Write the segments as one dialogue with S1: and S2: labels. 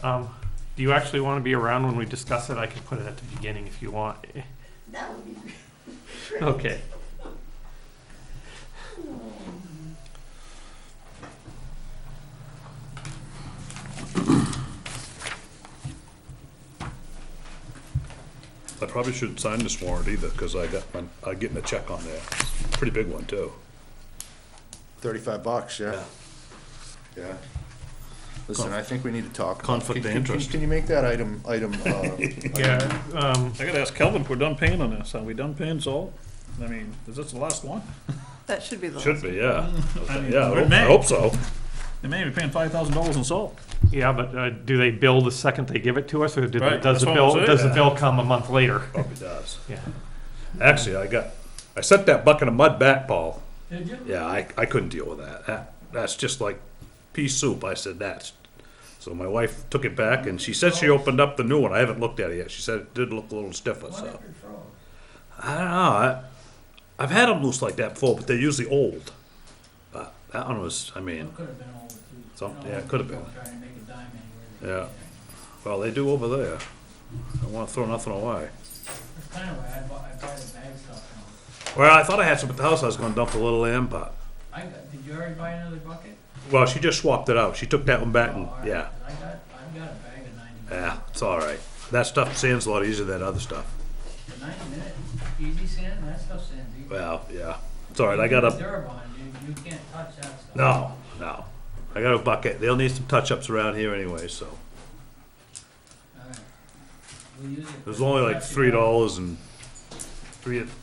S1: Do you actually want to be around when we discuss it? I can put it at the beginning if you want.
S2: That would be great.
S1: Okay.
S3: I probably shouldn't sign this warrant either, because I'm getting a check on there. Pretty big one, too.
S4: $35, yeah.
S3: Yeah.
S4: Listen, I think we need to talk.
S3: Conflict of interest.
S4: Can you make that item,
S1: Yeah,
S3: I gotta ask Kelvin if we're done paying on this. Are we done paying salt? I mean, is this the last one?
S5: That should be the
S3: Should
S5: last.
S3: be, yeah.
S6: I mean,
S3: Yeah,
S6: we're in
S3: I
S6: May.
S3: hope so.
S6: They may be paying $5,000 in salt.
S1: yeah, but do they bill the second they give it to us, or
S6: Right,
S1: does the
S6: that's what I'm
S1: bill,
S6: saying.
S1: does the bill come a month later?
S3: Probably does.
S1: Yeah.
S3: Actually, I sent that bucket of mud back, Paul.
S2: Did you?
S3: Yeah, I couldn't deal with that. That's just like pea soup. I said that's. So my wife took it back, and she said she opened up the new one. I haven't looked at it yet. She said it did look a little stiffer. So I don't know. I've had them loose like that before, but they're usually old. But that one was, I mean,
S2: Could have been old too.
S3: Some- yeah, it could have been.
S2: Trying to make a dime anywhere.
S3: yeah. Well, they do over there. I don't want to throw nothing away.
S2: That's kind of why I buy the bag stuff
S3: Well, I thought I had some at the house I was going to dump a little in, but
S2: now. Did you already buy another bucket?
S3: well, she just swapped it out. She took that one back, and
S2: Oh, all right.
S3: yeah,
S2: I've got a bag of 90
S3: yeah,
S2: minutes.
S3: it's all right. That stuff sands a lot easier than other stuff.
S2: The 90 minute, easy sand, that stuff sands easy.
S3: Well, yeah, it's all right. I got a
S2: Durabond, you can't touch that stuff.
S3: no. I got a bucket. They'll need some touch-ups around here anyway, so
S2: All right. We'll use it
S3: it was
S2: for
S3: only like
S2: Crafty Barrel.
S3: $3 and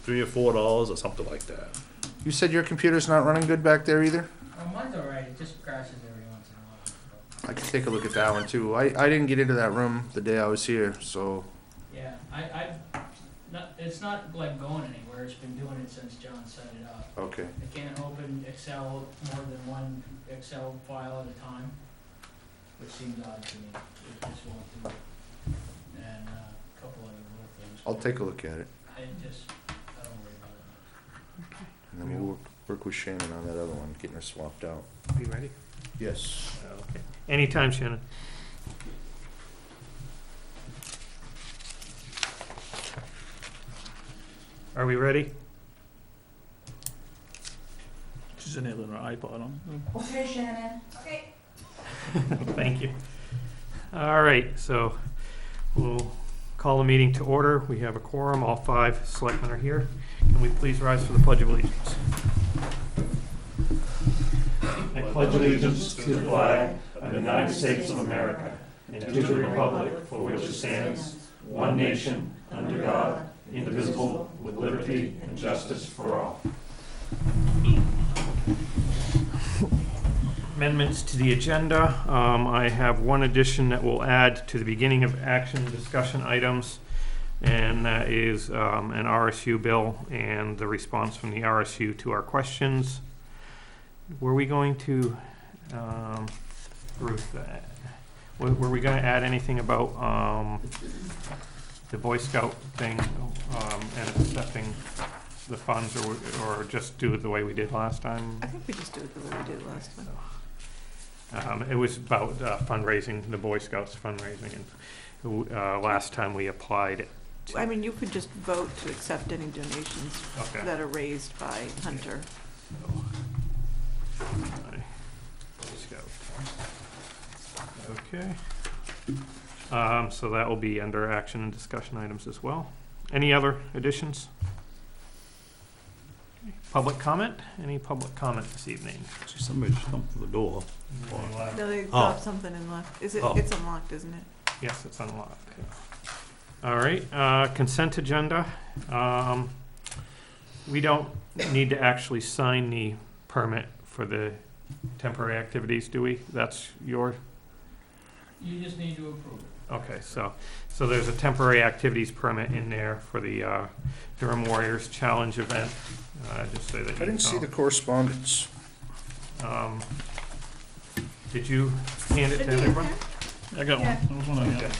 S3: three or $4 or something like that.
S4: you said your computer's not running good back there either?
S2: Oh, mine's all right, it just crashes every once in a while.
S4: I can take a look at that one too. I didn't get into that room the day I was here, so,
S2: Yeah, it's not like going anywhere, it's been doing it since John set it up.
S4: okay.
S2: It can't open Excel more than one Excel file at a time, which seems odd to me. It just won't do it. And a couple other little things.
S4: I'll take a look at it.
S2: I don't worry about it.
S4: And then we'll work with Shannon on that other one, getting her swapped out.
S1: You ready?
S4: Yes.
S1: Okay. Anytime, Shannon. Are we ready?
S6: She's in there with her iPod on.
S2: Okay, Shannon.
S1: Thank you. All right, so we'll call the meeting to order. We have a quorum. All 5 selectmen are here. Can we please rise for the Pledge of Allegiance? I pledge allegiance to the flag of the United States of America and to the republic for which it stands, one nation, under God, indivisible, with liberty and justice for all. Amendments to the agenda. I have one addition that we'll add to the beginning of action discussion items, and that is an RSU bill and the response from the RSU to our questions. Were we going to, Ruth, were we going to add anything about the Boy Scout thing and accepting the funds, or just do it the way we did last time?
S5: I think we just do it the way we did last time.
S1: It was about fundraising, the Boy Scouts fundraising, and last time we applied it.
S5: I mean, you could just vote to accept any donations
S1: Okay.
S5: that are raised by Hunter.
S1: Boy Scout. Okay. So that will be under action and discussion items as well. Any other additions? Public comment? Any public comment this evening?
S3: See, somebody just come through the door.
S5: No, they dropped something and left. It's unlocked, isn't it?
S1: Yes, it's unlocked. All right, consent agenda. We don't need to actually sign the permit for the temporary activities, do we? That's your,
S2: You just need to approve it.
S1: okay, so there's a temporary activities permit in there for the Durham Warriors Challenge event. Just so that you
S4: I didn't see
S1: know.
S4: the correspondence.
S1: Did you hand it to everyone?
S6: I got one. That was one I
S1: Okay.
S6: had.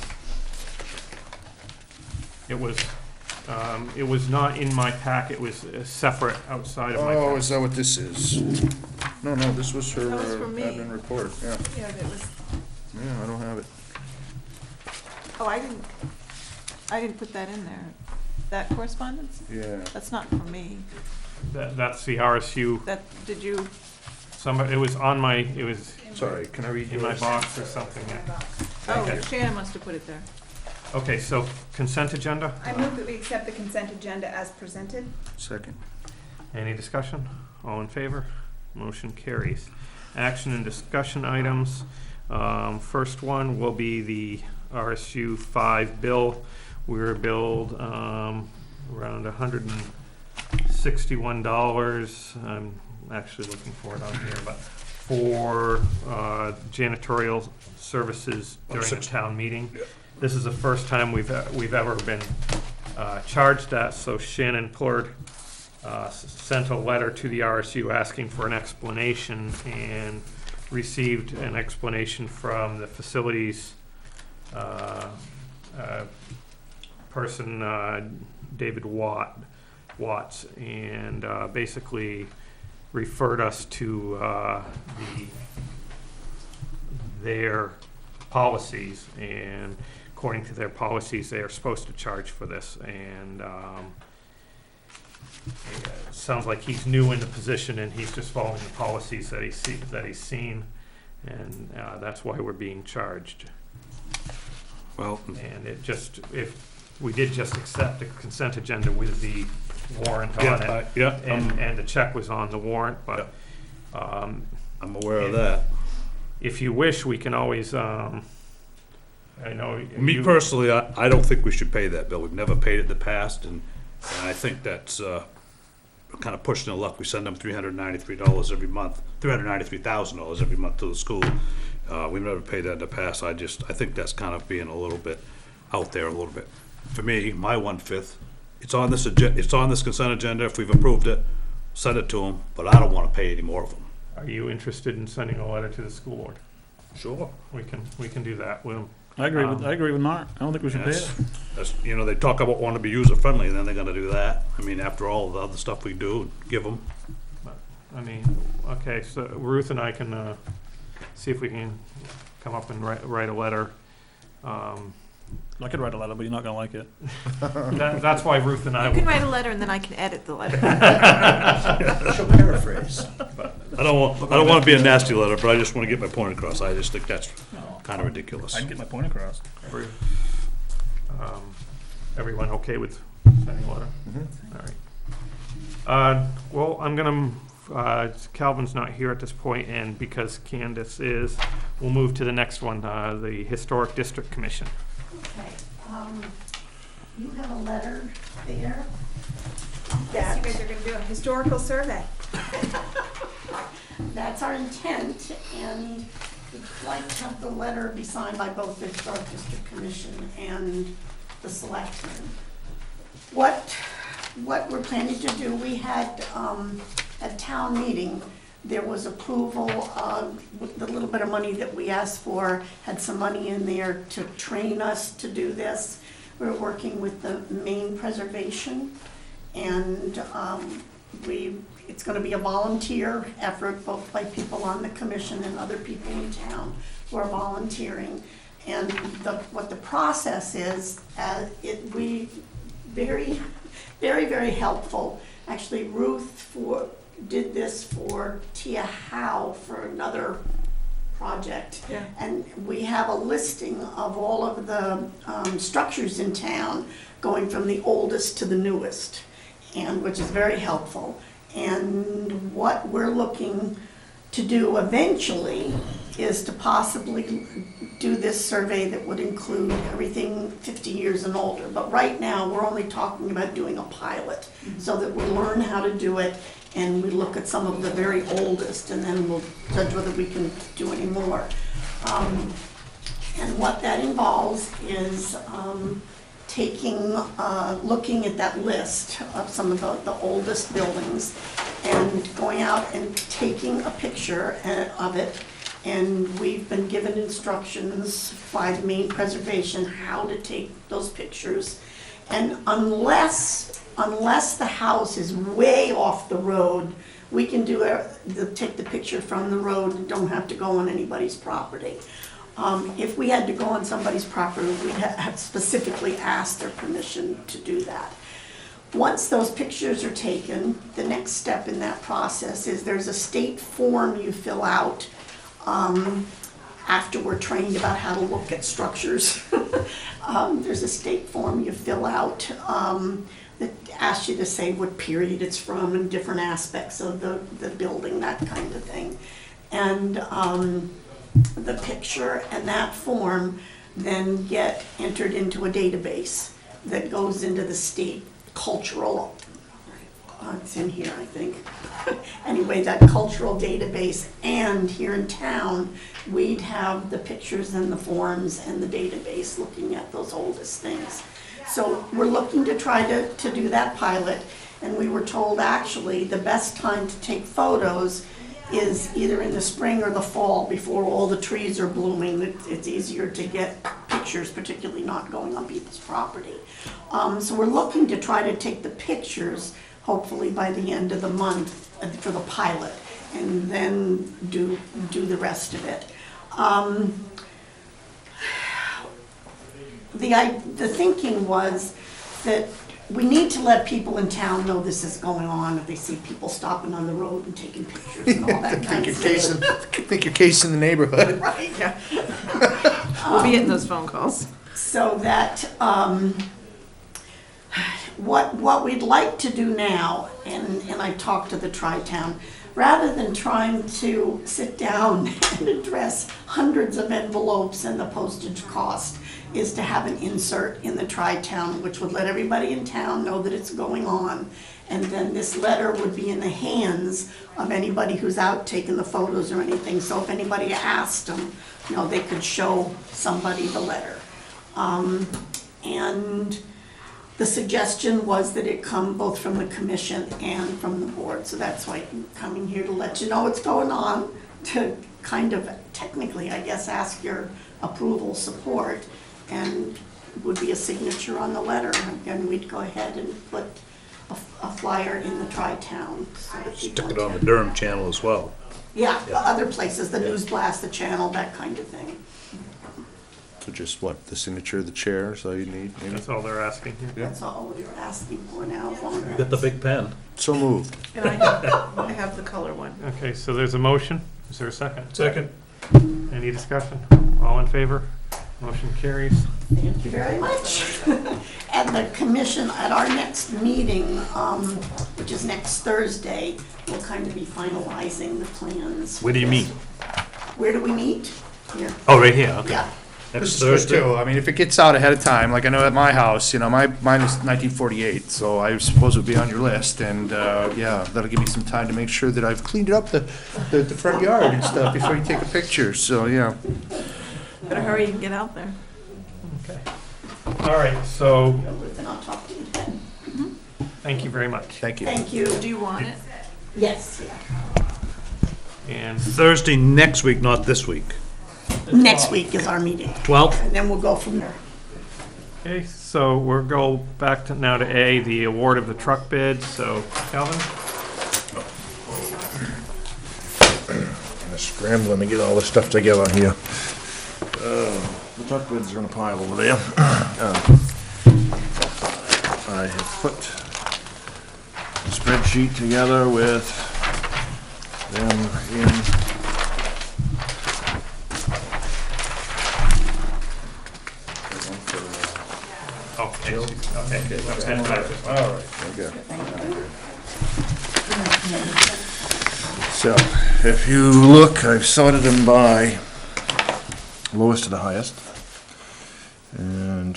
S1: It was not in my pack, it was separate outside of my
S4: Oh,
S1: pack.
S4: is that what this is? No, this was her
S5: That was from me.
S4: admin report, yeah.
S5: Yeah, that was.
S4: Yeah, I don't have it.
S5: Oh, I didn't put that in there. That correspondence?
S4: Yeah.
S5: That's not for me.
S1: That's the RSU,
S5: Did you,
S1: it was on my, it was
S4: Sorry, can I read
S1: in my
S4: yours?
S1: box or something. Yeah.
S5: oh,
S1: Okay.
S5: Shannon must have put it there.
S1: Okay, so consent agenda?
S7: I move that we accept the consent agenda as presented.
S4: Second.
S1: Any discussion? All in favor? Motion carries. Action and discussion items. First one will be the RSU 5 bill. We were billed around $161. I'm actually looking for it on here, but for janitorial services during a town meeting.
S3: Yeah.
S1: This is the first time we've ever been charged that, so Shannon Plord sent a letter to the RSU asking for an explanation and received an explanation from the facilities person, David Watts, and basically referred us to their policies, and according to their policies, they are supposed to charge for this, and it sounds like he's new in the position and he's just following the policies that he's seen, and that's why we're being charged.
S3: Well,
S1: And if we did just accept the consent agenda with the warrant on it, and the check was on the warrant, but
S3: I'm aware of that.
S1: if you wish, we can always, I know.
S3: Me
S1: you-
S3: personally, I don't think we should pay that bill. We've never paid it in the past, and I think that's kind of pushing the luck. We send them $393 every month, $393,000 every month to the school. We've never paid that in the past. I think that's kind of being a little bit out there a little bit. For me, my 1/5, it's on this consent agenda. If we've approved it, send it to them, but I don't want to pay any more of them.
S1: Are you interested in sending a letter to the school board?
S3: Sure.
S1: We can do that.
S6: I agree with Mark. I don't think we should pay it.
S3: That's, they talk about wanting to be user-friendly, and then they're gonna do that. I mean, after all the other stuff we do, give them.
S1: I mean, okay, so Ruth and I can see if we can come up and write a letter.
S6: I could write a letter, but you're not gonna like it.
S1: That's why Ruth and I.
S5: You can write a letter and then I can edit the letter.
S8: She'll paraphrase.
S3: I don't want to be a nasty letter, but I just want to get my point across. I just think that's kind of ridiculous.
S6: I'd get my point across.
S1: Everyone okay with sending a letter? All right. Well, I'm gonna, Calvin's not here at this point, and because Candace is, we'll move to the next one, the Historic District Commission.
S9: Okay, you have a letter there.
S7: Yes, you guys are gonna do a historical survey.
S9: That's our intent, and we'd like to have the letter be signed by both the Historic District Commission and the selectmen. What we're planning to do, we had, at town meeting, there was approval of the little bit of money that we asked for, had some money in there to train us to do this. We're working with the Maine Preservation, and it's gonna be a volunteer effort, both by people on the commission and other people in town who are volunteering. And what the process is, very, very, very helpful. Actually, Ruth did this for Tia Howe for another project.
S5: Yeah.
S9: And we have a listing of all of the structures in town, going from the oldest to the newest, and which is very helpful. And what we're looking to do eventually is to possibly do this survey that would include everything 50 years and older. But right now, we're only talking about doing a pilot, so that we learn how to do it, and we look at some of the very oldest, and then we'll judge whether we can do any more. And what that involves is looking at that list of some of the oldest buildings and going out and taking a picture of it. And we've been given instructions by the Maine Preservation how to take those pictures. And unless the house is way off the road, we can take the picture from the road and don't have to go on anybody's property. If we had to go on somebody's property, we'd have specifically asked their permission to do that. Once those pictures are taken, the next step in that process is there's a state form you fill out after we're trained about how to look at structures. There's a state form you fill out that asks you to say what period it's from and different aspects of the building, that kind of thing. And the picture and that form then get entered into a database that goes into the state cultural, it's in here, I think. Anyway, that cultural database, and here in town, we'd have the pictures and the forms and the database looking at those oldest things. So we're looking to try to do that pilot, and we were told actually the best time to take photos is either in the spring or the fall before all the trees are blooming. It's easier to get pictures, particularly not going on people's property. So we're looking to try to take the pictures, hopefully by the end of the month for the pilot, and then do the rest of it. The thinking was that we need to let people in town know this is going on. If they see people stopping on the road and taking pictures and all that kind of stuff.
S4: Think you're casing the neighborhood.
S9: Right.
S5: We'll be getting those phone calls.
S9: So that, what we'd like to do now, and I talked to the Tri-Town, rather than trying to sit down and address hundreds of envelopes and the postage cost, is to have an insert in the Tri-Town, which would let everybody in town know that it's going on. And then this letter would be in the hands of anybody who's out taking the photos or anything. So if anybody asked them, they could show somebody the letter. And the suggestion was that it come both from the commission and from the board. So that's why I'm coming here to let you know what's going on, to kind of technically, I guess, ask your approval, support, and would be a signature on the letter. And we'd go ahead and put a flyer in the Tri-Town. So that
S3: Stick
S9: people
S3: it
S9: in
S3: on the
S9: town-
S3: Durham channel as well.
S9: Yeah, the other places, the News Blast, the channel, that kind of thing.
S4: So just what, the signature of the chair is all you need, maybe?
S1: That's all they're asking here.
S4: Yeah.
S9: That's all we were asking for now. as long as-
S3: You got the big pen.
S4: So moved.
S5: And I have the color one.
S1: Okay, so there's a motion. Is there a second?
S6: Second.
S1: Any discussion? All in favor? Motion carries.
S9: Thank you very much. And the commission, at our next meeting, which is next Thursday, will kind of be finalizing the plans.
S3: Where do you meet?
S9: Where do we meet? Here.
S3: Oh, right here, okay.
S9: Yeah.
S4: This
S3: Next
S4: is good
S3: Thursday.
S4: too. I mean, if it gets out ahead of time, like I know at my house, mine was 1948, so I suppose it would be on your list. And yeah, that'll give me some time to make sure that I've cleaned up the front yard and stuff before you take a picture. So yeah.
S5: Better hurry and get out there.
S1: Okay. All right, so
S9: Then I'll talk to you then.
S1: thank you very much.
S4: Thank you.
S9: Thank you.
S5: Do you want it?
S9: Yes, yeah.
S1: And
S3: Thursday next week, not this week.
S9: Next week is our meeting,
S3: 12th?
S9: and then we'll go from there.
S1: okay, so we'll go back to now to A, the award of the truck bid. So Calvin?
S8: I'm scrambling to get all this stuff together here. The truck bids are in a pile over there. I have put a spreadsheet together with them in.
S1: Okay. Okay.
S8: All right. Okay. So, if you look, I've sorted them by lowest to the highest. And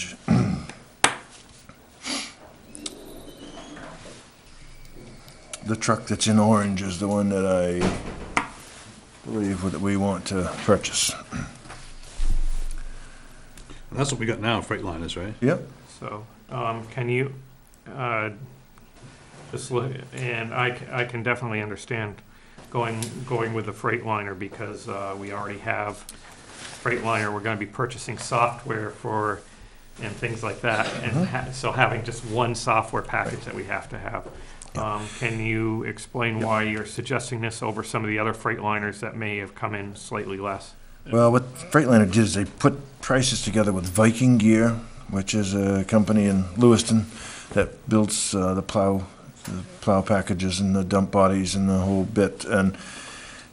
S8: the truck that's in orange is the one that I believe that we want to purchase.
S3: And that's what we got now, Freightliners, right?
S8: Yep.
S1: So, can you, just look, and I can definitely understand going with the Freightliner because, we already have Freightliner, we're gonna be purchasing software for, and things like that, and so having just one software package that we have to have. Can you explain why you're suggesting this over some of the other Freightliners that may have come in slightly less?
S8: Well, what Freightliner did is they put prices together with Viking Gear, which is a company in Lewiston that builds the plow packages and the dump bodies and the whole bit, and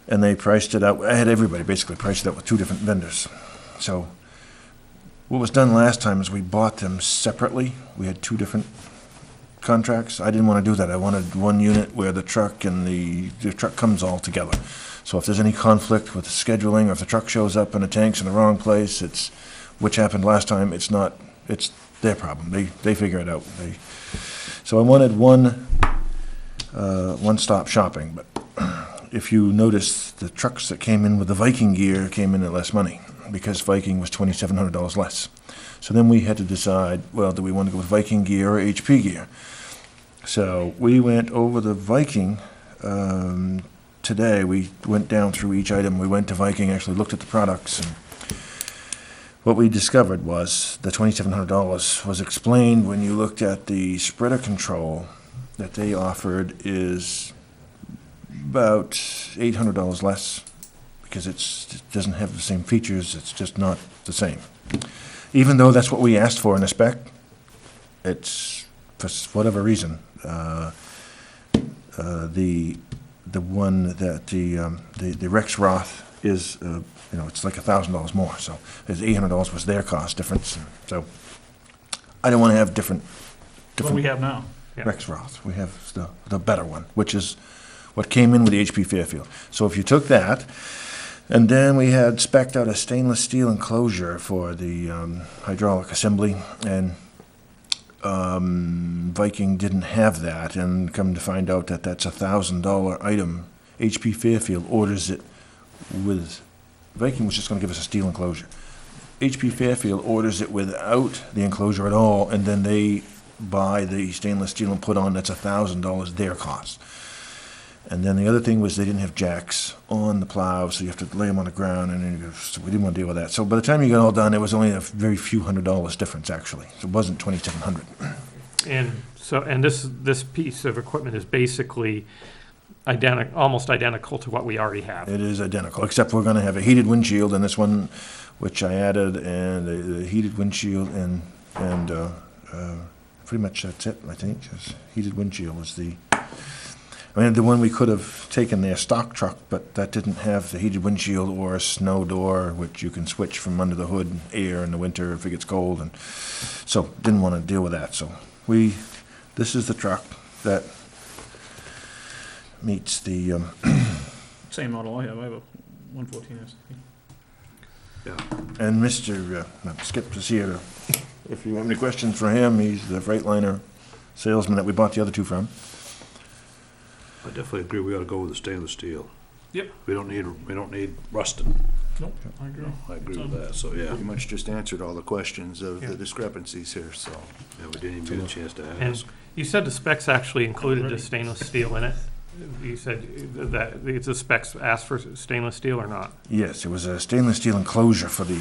S8: they priced it out. I had everybody basically priced it out with two different vendors. So what was done last time is we bought them separately. We had two different contracts. I didn't want to do that. I wanted one unit where the truck and the truck comes all together. So if there's any conflict with the scheduling, or if the truck shows up and the tank's in the wrong place, which happened last time, it's their problem. They figure it out. So I wanted one-stop shopping, but if you notice, the trucks that came in with the Viking Gear came in at less money, because Viking was $2,700 less. So then we had to decide, well, do we want to go with Viking Gear or HP Gear? So we went over the Viking today. We went down through each item. We went to Viking, actually looked at the products, and what we discovered was the $2,700 was explained when you looked at the spreader control that they offered is about $800 less, because it doesn't have the same features. It's just not the same. Even though that's what we asked for in the spec, it's, for whatever reason, the one that the Rex Roth is, it's like $1,000 more. So there's $800 was their cost difference. So I don't want to have different.
S6: What we have now.
S8: Rex Roth. We have the better one, which is what came in with the HP Fairfield. So if you took that, and then we had spec'd out a stainless steel enclosure for the hydraulic assembly, and Viking didn't have that, and come to find out that that's a $1,000 item. HP Fairfield orders it with, Viking was just going to give us a steel enclosure. HP Fairfield orders it without the enclosure at all, and then they buy the stainless steel and put on, that's $1,000 their cost. And then the other thing was they didn't have jacks on the plow, so you have to lay them on the ground, and then so we didn't want to deal with that. So by the time you got all done, it was only a very few $100s difference, actually. So it wasn't $2,700.
S1: And this piece of equipment is basically almost identical to what we already have.
S8: It is identical, except we're going to have a heated windshield in this one, which I added, and the heated windshield, and pretty much that's it, I think. Just heated windshield was the one we could have taken their stock truck, but that didn't have the heated windshield or a snow door, which you can switch from under the hood, air in the winter if it gets cold, and so didn't want to deal with that. So this is the truck that meets the
S6: Same model I have a 114 ST.
S8: and Mr. Skip is here to, if you have any questions for him. He's the Freightliner salesman that we bought the other two from.
S3: I definitely agree, we ought to go with the stainless steel.
S6: Yep.
S3: We don't need rusted.
S6: Nope, I agree.
S3: I agree with that, so yeah.
S4: Pretty much just answered all the questions of the discrepancies here, so.
S3: Yeah, we didn't even get a chance to
S1: And
S3: ask.
S1: you said the specs actually included the stainless steel in it. You said that the specs asked for stainless steel or not?
S8: Yes, it was a stainless steel enclosure for the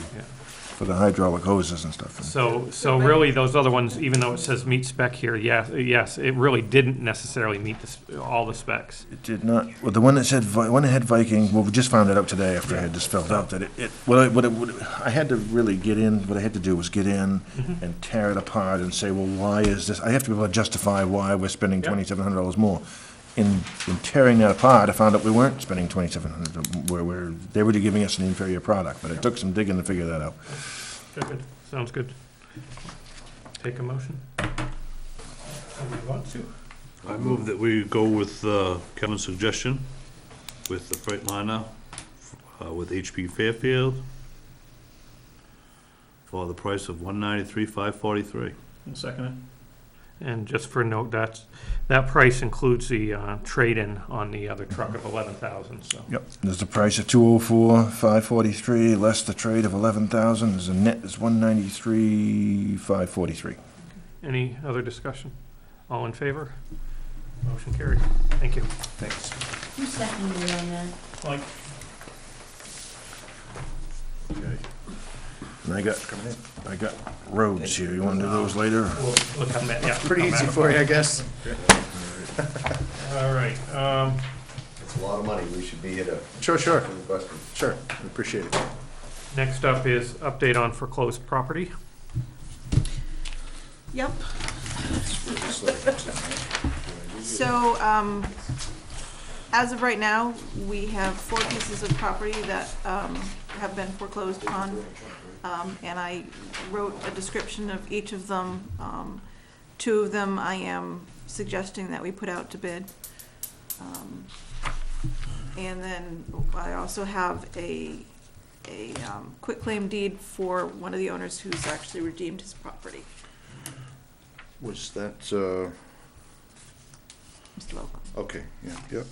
S8: hydraulic hoses and stuff.
S1: So really, those other ones, even though it says meet spec here, yes, it really didn't necessarily meet all the specs.
S8: It did not. Well, the one that said one that had Viking. Well, we just found it out today after I had just filled out that I had to really get in. What I had to do was get in and tear it apart and say, well, why is this? I have to be able to justify why we're spending $2,700 more. In tearing that apart, I found out we weren't spending $2,700. They were giving us an inferior product, but it took some digging to figure that out.
S1: Good. Sounds good. Take a motion.
S3: I move that we go with Kevin's suggestion with the Freightliner, with HP Fairfield, for the price of $193,543.
S6: I'll second it.
S1: And just for note, that price includes the trade-in on the other truck of $11,000. So
S8: Yep. There's a price of $204,543 less the trade of $11,000. There's a net is $193,543.
S1: any other discussion? All in favor? Motion carried. Thank you.
S8: Thanks.
S9: Who's seconding on that?
S6: Like,
S8: Okay. And I got roads here. You want to do those later?
S1: We'll come back. Yeah,
S4: Pretty
S1: come
S4: easy
S1: back.
S4: for you, I guess.
S1: All right.
S10: It's a lot of money, we should be here to
S4: Sure,
S10: answer the question.
S4: sure. I appreciate it.
S1: Next up is update on foreclosed property.
S5: Yep. So, as of right now, we have 4 pieces of property that have been foreclosed on. And I wrote a description of each of them. 2 of them I am suggesting that we put out to bid. And then I also have a quitclaim deed for one of the owners who's actually redeemed his property.
S4: Was that,
S5: Mr. Loco.
S4: okay, yeah, yep.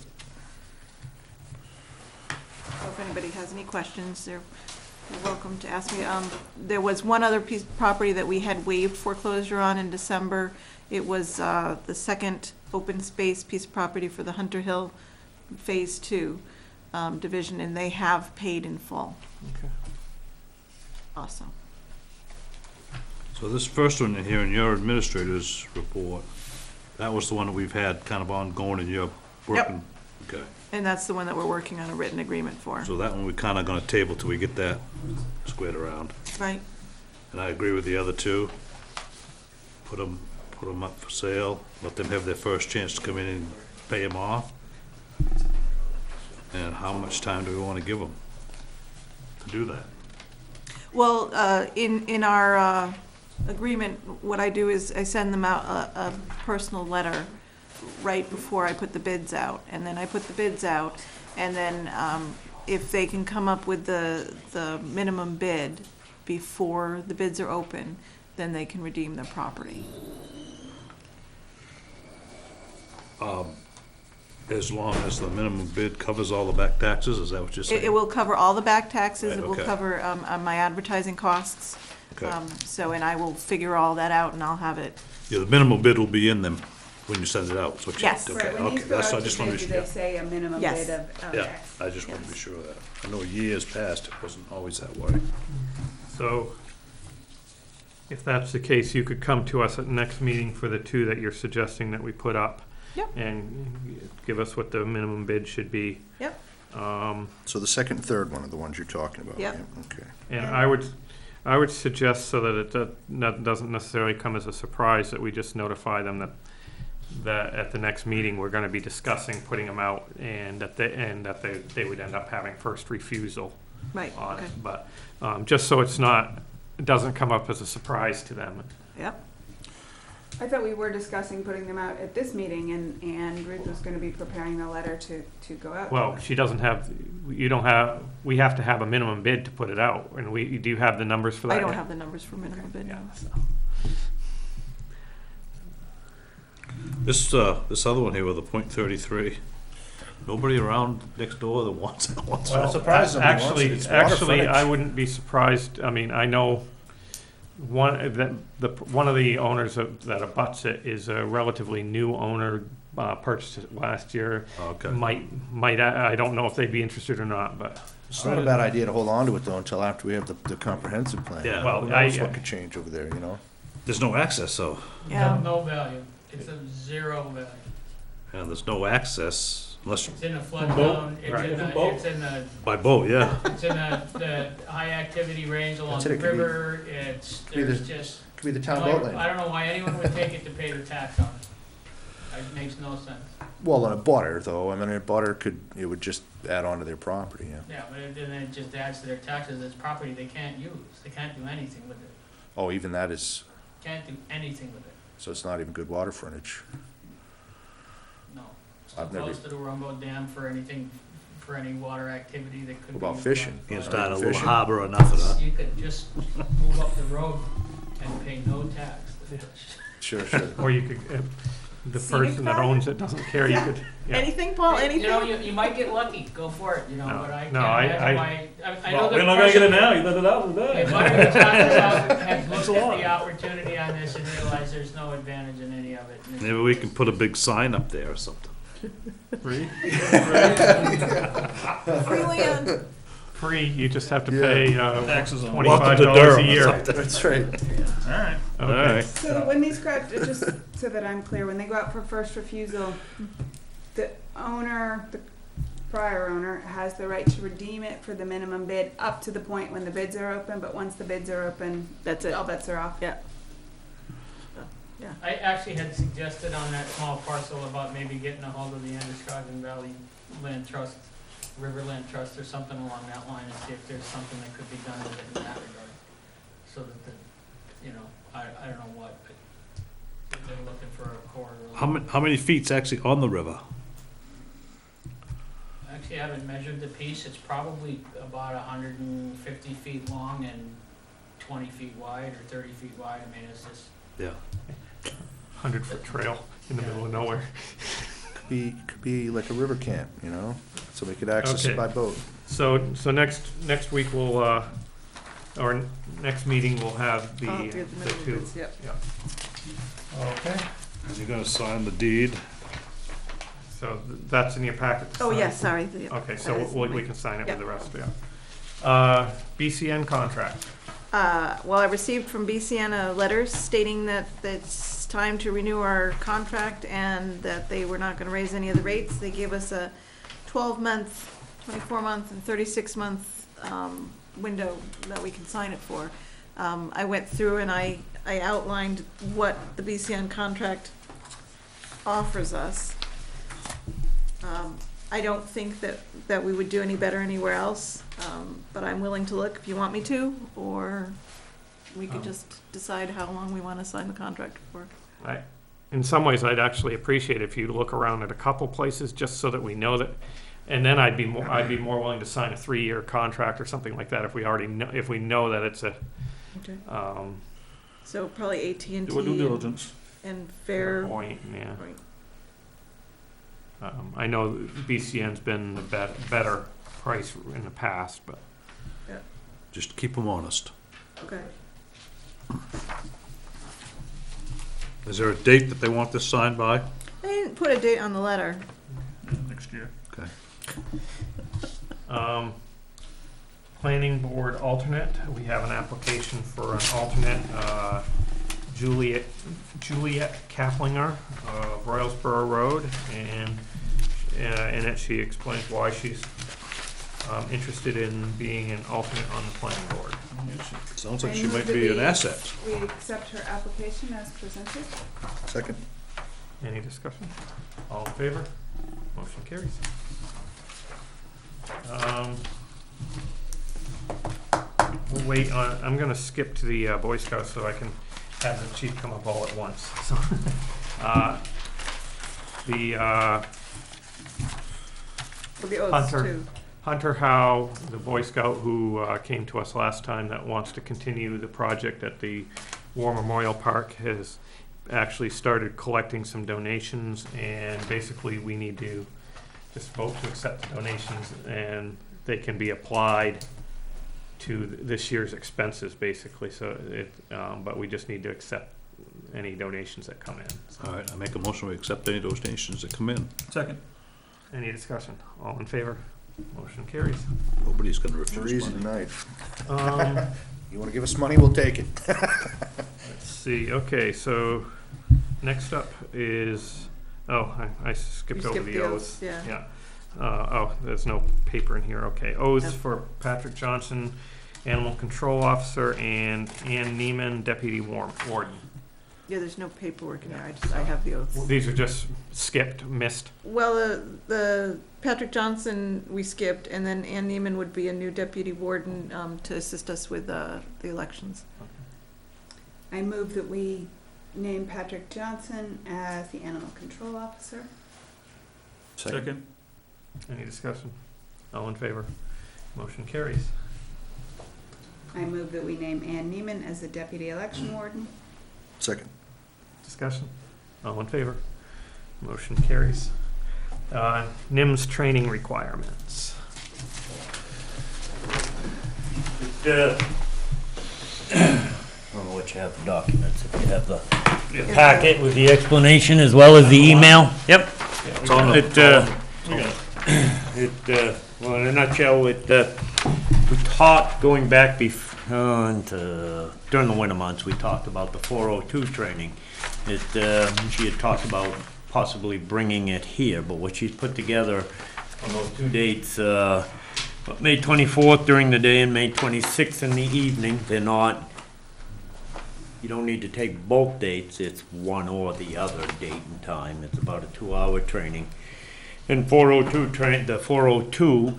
S5: So if anybody has any questions, they're welcome to ask me. There was one other piece of property that we had waived foreclosure on in December. It was the second open space piece of property for the Hunter Hill Phase 2 division, and they have paid in full.
S1: Okay.
S5: Awesome.
S3: So this first one in here in your administrator's report, that was the one that we've had kind of ongoing and you're working? Okay.
S5: And that's the one that we're working on a written agreement for.
S3: So that one we kind of gonna table till we get that squared around.
S5: Right.
S3: And I agree with the other 2. Put them up for sale, let them have their first chance to come in and pay them off. And how much time do we want to give them to do that?
S5: Well, in our agreement, what I do is I send them out a personal letter right before I put the bids out. And then I put the bids out, and then if they can come up with the minimum bid before the bids are open, then they can redeem their property.
S3: As long as the minimum bid covers all the back taxes, is that what you're saying?
S5: It will cover all the back taxes,
S3: Right,
S5: it will
S3: okay.
S5: cover my advertising costs.
S3: Okay.
S5: So, and I will figure all that out, and I'll have it.
S3: Yeah, the minimum bid will be in them when you send it out, is what you...
S5: Yes.
S3: Okay,
S7: Right, when you
S3: okay,
S7: go
S3: that's, I
S7: out
S3: just
S7: to
S3: want
S7: bid,
S3: to
S7: do
S3: be
S7: they
S3: sure.
S7: say a minimum
S5: Yes.
S7: bid of
S3: Yeah,
S7: X?
S3: I just want to
S5: Yes.
S3: be sure of that. I know years past, it wasn't always that way.
S1: So if that's the case, you could come to us at the next meeting for the 2 that you're suggesting that we put up.
S5: Yep.
S1: And give us what the minimum bid should be.
S5: Yep.
S4: So the second and third one are the ones you're talking about?
S5: Yep.
S4: yeah, Okay.
S1: And I would suggest, so that it doesn't necessarily come as a surprise, that we just notify them that at the next meeting, we're gonna be discussing putting them out, and that they would end up having first refusal
S5: Right,
S1: on
S5: okay.
S1: it. But, just so it doesn't come up as a surprise to them.
S5: Yep.
S7: I thought we were discussing putting them out at this meeting, and Ruth was gonna be preparing the letter to go out.
S1: Well, we have to have a minimum bid to put it out, and do you have the numbers for that?
S5: I don't have the numbers for minimum bid.
S1: Yeah, so.
S3: This other one here with the .33, nobody around next door that wants that one.
S4: Well, surprisingly, it's water
S1: Actually,
S4: frontage.
S1: I wouldn't be surprised. I mean, I know one of the owners that abuts it is a relatively new owner, purchased it last year.
S3: Okay.
S1: Might, I don't know if they'd be interested or not, but.
S4: It's not a bad idea to hold on to it though until after we have the comprehensive plan.
S3: Yeah.
S1: Well,
S4: Who knows what could change over there, you know?
S3: There's no access, so,
S5: Yeah.
S2: No value. It's of 0 value.
S3: and there's no access unless
S2: It's in a flood
S1: boat?
S2: zone,
S1: Right.
S2: it's in
S3: by boat, yeah.
S2: the high activity range along
S4: That's
S2: the
S4: it, it could be-
S2: river,
S4: be
S2: there's
S4: the-
S2: just.
S4: Could be the town
S2: I
S4: boat landing.
S2: don't know why anyone would take it to pay the tax on it. It makes no sense.
S4: Well, on a butter though, I mean, a butter it would just add on to their property, yeah.
S2: Yeah, but then it just adds to their taxes, it's property they can't use, they can't do anything with it,
S4: Oh, even that is,
S2: can't do anything with it,
S4: so it's not even good water frontage.
S2: no. It's
S4: I've
S2: too
S4: never-
S2: close to the Rumbo Dam for anything, for any water activity that could be.
S4: What about
S2: used
S4: fishing?
S2: by-
S3: Can't
S2: by-
S3: start a little
S4: Fishing.
S3: harbor or nothing, huh?
S2: You could just move up the road and pay no tax.
S4: Sure, sure.
S1: Or you could, the
S5: Scenic
S1: person that
S5: drive?
S1: owns it doesn't care, you could, yeah.
S5: Anything, Paul,
S2: You know,
S5: anything?
S2: you might get lucky, go for it, you know,
S1: No,
S2: but I can't
S1: no,
S2: imagine why, I know
S6: Well,
S2: the
S6: we're not gonna get it
S2: person-
S6: now, you let it out today.
S2: If I were talking about, had
S6: Thanks
S2: looked
S6: a lot.
S2: at the opportunity on this and realized there's no advantage in any of it. and
S3: Maybe we can put a big sign up there or something.
S6: Free?
S5: Free land.
S1: Free, you just have to
S4: Yeah.
S1: pay,
S6: Taxes on it.
S1: $25
S3: Welcome to
S1: a
S3: Durham or
S1: year.
S3: something.
S4: That's right.
S6: Alright.
S3: All
S1: Okay.
S3: right.
S7: So when these crowd, just so that I'm clear, when they go out for first refusal, the owner, prior owner has the right to redeem it for the minimum bid up to the point when the bids are open, but once the bids are open,
S5: That's it.
S7: all bets are off.
S5: Yeah.
S2: I actually had suggested on that small parcel about maybe getting a hold of the Androscoggin Valley Land Trust, River Land Trust or something along that line and see if there's something that could be done with it in that regard. So that the, you know, I don't know what, but they're looking for a corridor.
S3: How many feet's actually on the river?
S2: Actually, I haven't measured the piece. It's probably about 150 feet long and 20 feet wide or 30 feet wide. I mean, it's just,
S3: Yeah.
S1: 100-foot trail in the middle of nowhere.
S4: Could be like a river camp, you know, so we could access it
S1: Okay.
S4: by boat.
S1: So next week we'll, or next meeting we'll have the,
S5: I'll do the
S1: the
S5: minimum
S1: two.
S5: bids, yep.
S1: Okay,
S3: You're gonna sign the deed?
S1: so that's in your packet. to
S5: Oh,
S1: sign?
S5: yes, sorry.
S1: Okay, so
S5: That is
S1: we
S5: my-
S1: can sign it
S5: Yep.
S1: with the rest, yeah. BCN contract.
S5: Well, I received from BCN a letter stating that it's time to renew our contract and that they were not gonna raise any of the rates. They gave us a 12-month, 24-month, and 36-month window that we can sign it for. I went through and I outlined what the BCN contract offers us. I don't think that we would do any better anywhere else, but I'm willing to look if you want me to, or we could just decide how long we want to sign the contract for.
S1: In some ways, I'd actually appreciate if you look around at a couple places, just so that we know that, and then I'd be more willing to sign a 3-year contract or something like that if we already know, if we know that it's a,
S5: Okay.
S1: um,
S5: So probably AT&T
S6: Do a due diligence.
S5: and Fair.
S1: point, yeah.
S5: Point.
S1: I know BCN's been the better price in the past, but
S3: Just keep them honest.
S5: Okay.
S3: Is there a date that they want this signed by?
S5: I didn't put a date on the letter.
S6: Next year.
S3: Okay.
S1: Planning board alternate, we have an application for an alternate, Juliet Kaplinger of Royalsboro Road, and in it she explains why she's interested in being an alternate on the planning board.
S3: Sounds like
S7: I
S3: she
S7: move
S3: might
S7: that
S3: be an
S7: we-
S3: asset.
S7: We accept her application as presented.
S4: Second.
S1: Any discussion? All in favor? Motion carries. We'll wait on, I'm gonna skip to the Boy Scouts so I can have the chief come up all at once. So,
S5: For the oaths
S1: Hunter.
S5: too.
S1: Hunter Howe, the Boy Scout who came to us last time that wants to continue the project at the War Memorial Park, has actually started collecting some donations, and basically we need to just vote to accept the donations, and they can be applied to this year's expenses, basically. So but we just need to accept any donations that come in. So,
S3: All right, I make a motion, we accept any donations that come in.
S6: Second.
S1: any discussion? All in favor? Motion carries.
S3: Nobody's gonna
S4: We're
S3: refuse
S4: easy
S3: money.
S4: tonight.
S1: Um,
S4: You wanna give us money, we'll take it.
S1: Let's see, okay, so next up is, I skipped
S5: You
S1: over
S5: skipped
S1: the
S5: the
S1: oaths.
S5: oaths, yeah.
S1: There's no paper in here, okay. Oaths
S5: Yep.
S1: for Patrick Johnson, Animal Control Officer, and Ann Neiman, Deputy Warden.
S5: Yeah, there's no paperwork in there. I have the oaths.
S1: These are just skipped, missed.
S5: Well, the Patrick Johnson we skipped, and then Ann Neiman would be a new deputy warden to assist us with the elections.
S7: I move that we name Patrick Johnson as the animal control officer.
S6: Second.
S1: Any discussion? All in favor? Motion carries.
S7: I move that we name Ann Neiman as the deputy election warden.
S4: Second.
S1: Discussion? All in favor? Motion carries. NIMS training requirements.
S10: I don't know what you have for documents, if you have the packet with the explanation as well as the email. Yep.
S3: It's on the-
S10: Well, in a nutshell, we talked, going back during the winter months, we talked about the 402 training. She had talked about possibly bringing it here, but what she's put together on those two dates, May 24th during the day and May 26th in the evening. They're not, you don't need to take both dates, it's one or the other date and time. It's about a 2-hour training. And 402 the 402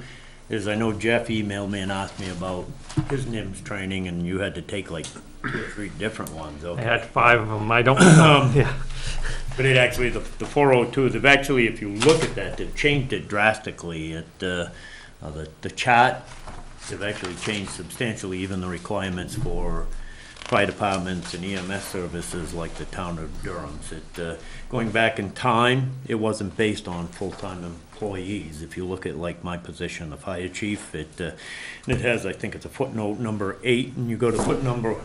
S10: is, I know Jeff emailed me and asked me about his NIMS training, and you had to take like 2 or 3 different ones.
S1: I
S10: Okay.
S1: had 5 of them. I don't, yeah.
S10: But it actually, the 402, they've actually, if you look at that, they've changed it drastically. The chart, they've actually changed substantially, even the requirements for fire departments and EMS services like the town of Durham's. Going back in time, it wasn't based on full-time employees. If you look at like my position, the fire chief, it has, I think it's a footnote number 8, and you go to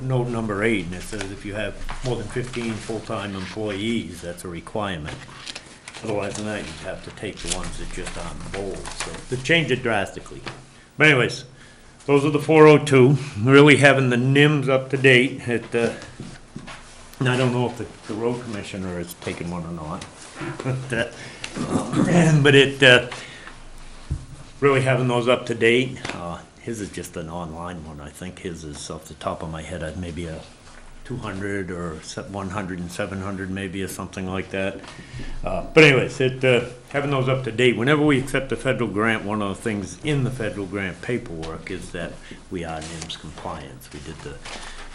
S10: note number 8, and it says if you have more than 15 full-time employees, that's a requirement. Otherwise than that, you'd have to take the ones that just aren't bold. So they've changed it drastically. But anyways, those are the 402. Really having the NIMS up to date. And I don't know if the road commissioner has taken one or not. But really having those up to date. His is just an online one. I think his is off the top of my head, maybe a 200 or 100 and 700 maybe, or something like that. But anyways, having those up to date, whenever we accept a federal grant, one of the things in the federal grant paperwork is that we are NIMS compliance. We did the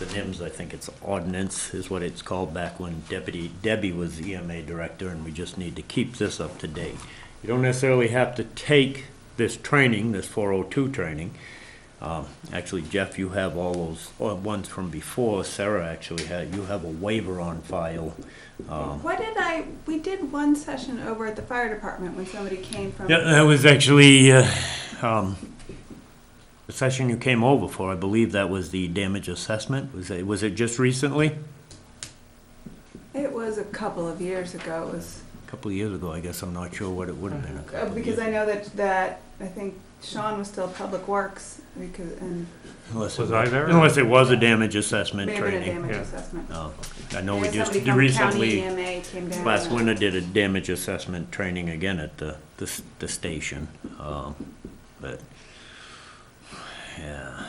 S10: NIMS, I think it's ordinance is what it's called, back when Debbie was the EMA director, and we just need to keep this up to date. You don't necessarily have to take this training, this 402 training. Actually, Jeff, you have all those ones from before. Sarah actually you have a waiver on file.
S7: We did one session over at the fire department when somebody came from.
S10: Yeah, that was actually the session you came over for. I believe that was the damage assessment. Was it just recently?
S7: It was a couple of years ago. It was
S10: A couple of years ago, I guess. I'm not sure what it would have been. A couple of
S7: because
S10: years.
S7: I know that I think Sean was still Public Works and
S10: Unless
S1: Was I there?
S10: Unless it was a damage assessment
S7: may have been a
S10: training.
S7: damage
S1: yeah.
S7: assessment.
S10: No, I know we
S7: Yeah,
S10: just
S7: somebody from
S10: recently.
S7: County EMA came down.
S10: Last winter did a damage assessment training again at the station, but, yeah.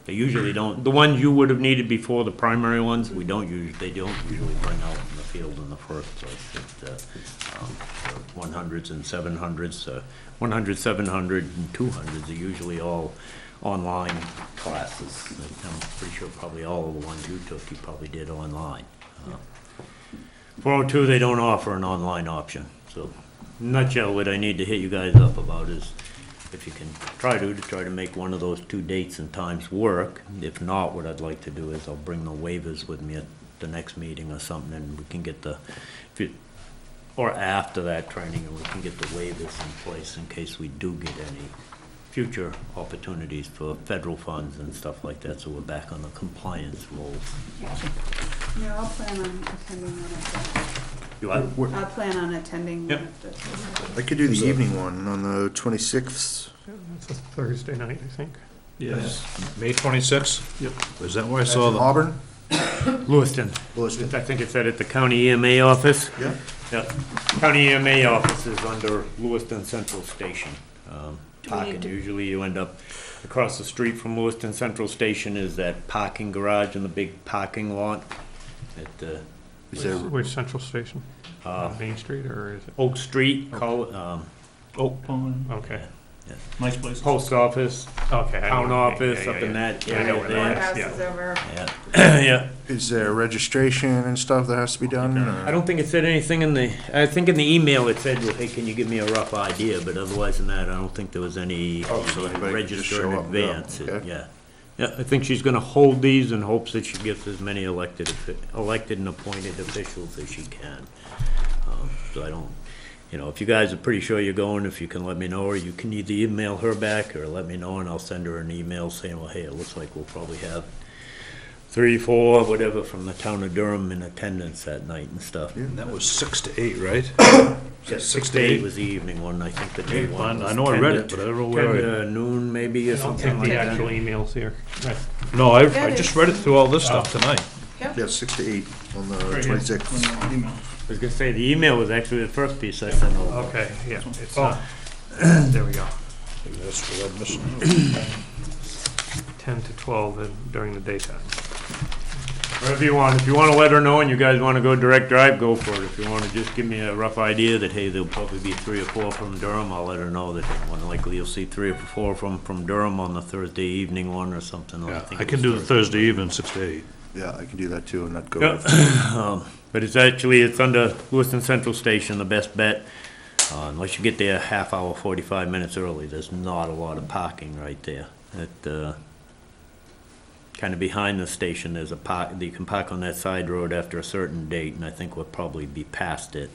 S10: They usually don't, the ones you would have needed before, the primary ones, they don't usually bring out in the field in the first place. 100s and 700s, 100, 700, and 200s are usually all online classes. I'm pretty sure probably all of the ones you took, you probably did online. 402, they don't offer an online option. So, in a nutshell, what I need to hit you guys up about is if you can try to make one of those 2 dates and times work. If not, what I'd like to do is I'll bring the waivers with me at the next meeting or something, and we can get or after that training, and we can get the waivers in place in case we do get any future opportunities for federal funds and stuff like that, so we're back on the compliance rolls.
S7: No, I'll plan on attending one of
S10: You are?
S7: the. I'll plan on attending
S10: Yep.
S7: one of the.
S4: I could do the evening one on the 26th.
S1: It's a Thursday night, I think.
S6: Yes.
S3: May 26th?
S6: Yep.
S3: Is that where I saw the?
S4: Auburn?
S10: Lewiston.
S4: Lewiston.
S10: I think it's at the county EMA office.
S4: Yeah.
S10: Yeah, county EMA office is under Lewiston Central Station.
S5: Do we need
S10: Parking,
S5: to-
S10: usually you end up across the street from Lewiston Central Station is that parking garage in the big parking lot at
S4: Is there,
S1: Which central station?
S10: uh,
S1: Main Street, or is it?
S10: Oak Street,
S6: Oak Pond,
S1: Okay.
S6: nice place.
S10: post office,
S1: Okay. I
S10: town
S1: know what you mean.
S10: office
S1: Yeah,
S10: up
S1: yeah,
S10: in
S1: yeah.
S10: that
S1: Yeah, I know
S10: area
S1: where that
S10: there.
S1: is.
S7: Courthouse
S1: yeah.
S7: is over.
S10: Yeah, yeah.
S4: is there registration and stuff that has to be done?
S10: I don't think it said anything I think in the email it said, well, hey, can you give me a rough idea? But otherwise than that, I don't think there was any
S4: Oh, so anybody can just
S10: register in
S4: show up, yeah,
S10: advance.
S4: okay.
S10: Yeah. Yeah, I think she's gonna hold these in hopes that she gets as many elected and appointed officials as she can. So I don't, if you guys are pretty sure you're going, if you can let me know, or you can either email her back or let me know and I'll send her an email saying, well, hey, it looks like we'll probably have 3, 4, whatever from the town of Durham in attendance that night and stuff.
S3: And that was 6 to 8, right?
S10: Yeah, 6 to 8 was the evening one, I think the day one was
S3: I know I
S10: 10
S3: read
S10: to
S3: it, but I don't know where
S10: 10 to noon maybe
S1: I
S10: or
S1: don't
S10: something
S1: take
S10: like
S1: the
S10: that.
S1: actual emails here. Right.
S3: No, I
S5: That
S3: just
S5: is-
S3: read it through all this stuff tonight.
S4: Yeah, 6 to 8 on the
S1: Right here.
S4: 26th.
S6: Email.
S10: I was gonna say, the email was actually the first piece I sent over.
S1: Okay, yeah. It's
S3: Oh.
S1: not. There we go.
S3: That's what I'm missing.
S1: 10 to 12 during the daytime.
S10: Whatever you want. If you want to let her know and you guys want to go direct drive, go for it. If you want to just give me a rough idea that, hey, there'll probably be 3 or 4 from Durham, I'll let her know that more than likely you'll see 3 or 4 from Durham on the Thursday evening one or something.
S3: Yeah,
S10: think
S3: I
S10: it
S3: can
S10: was
S3: do the Thursday evening, 6 to 8.
S4: Yeah, I can do that too, and not go.
S10: Yeah. But it's under Lewiston Central Station, the best bet. Unless you get there a half hour, 45 minutes early, there's not a lot of parking right there. Kind of behind the station, there's a park, you can park on that side road after a certain date, and I think we'll probably be past it.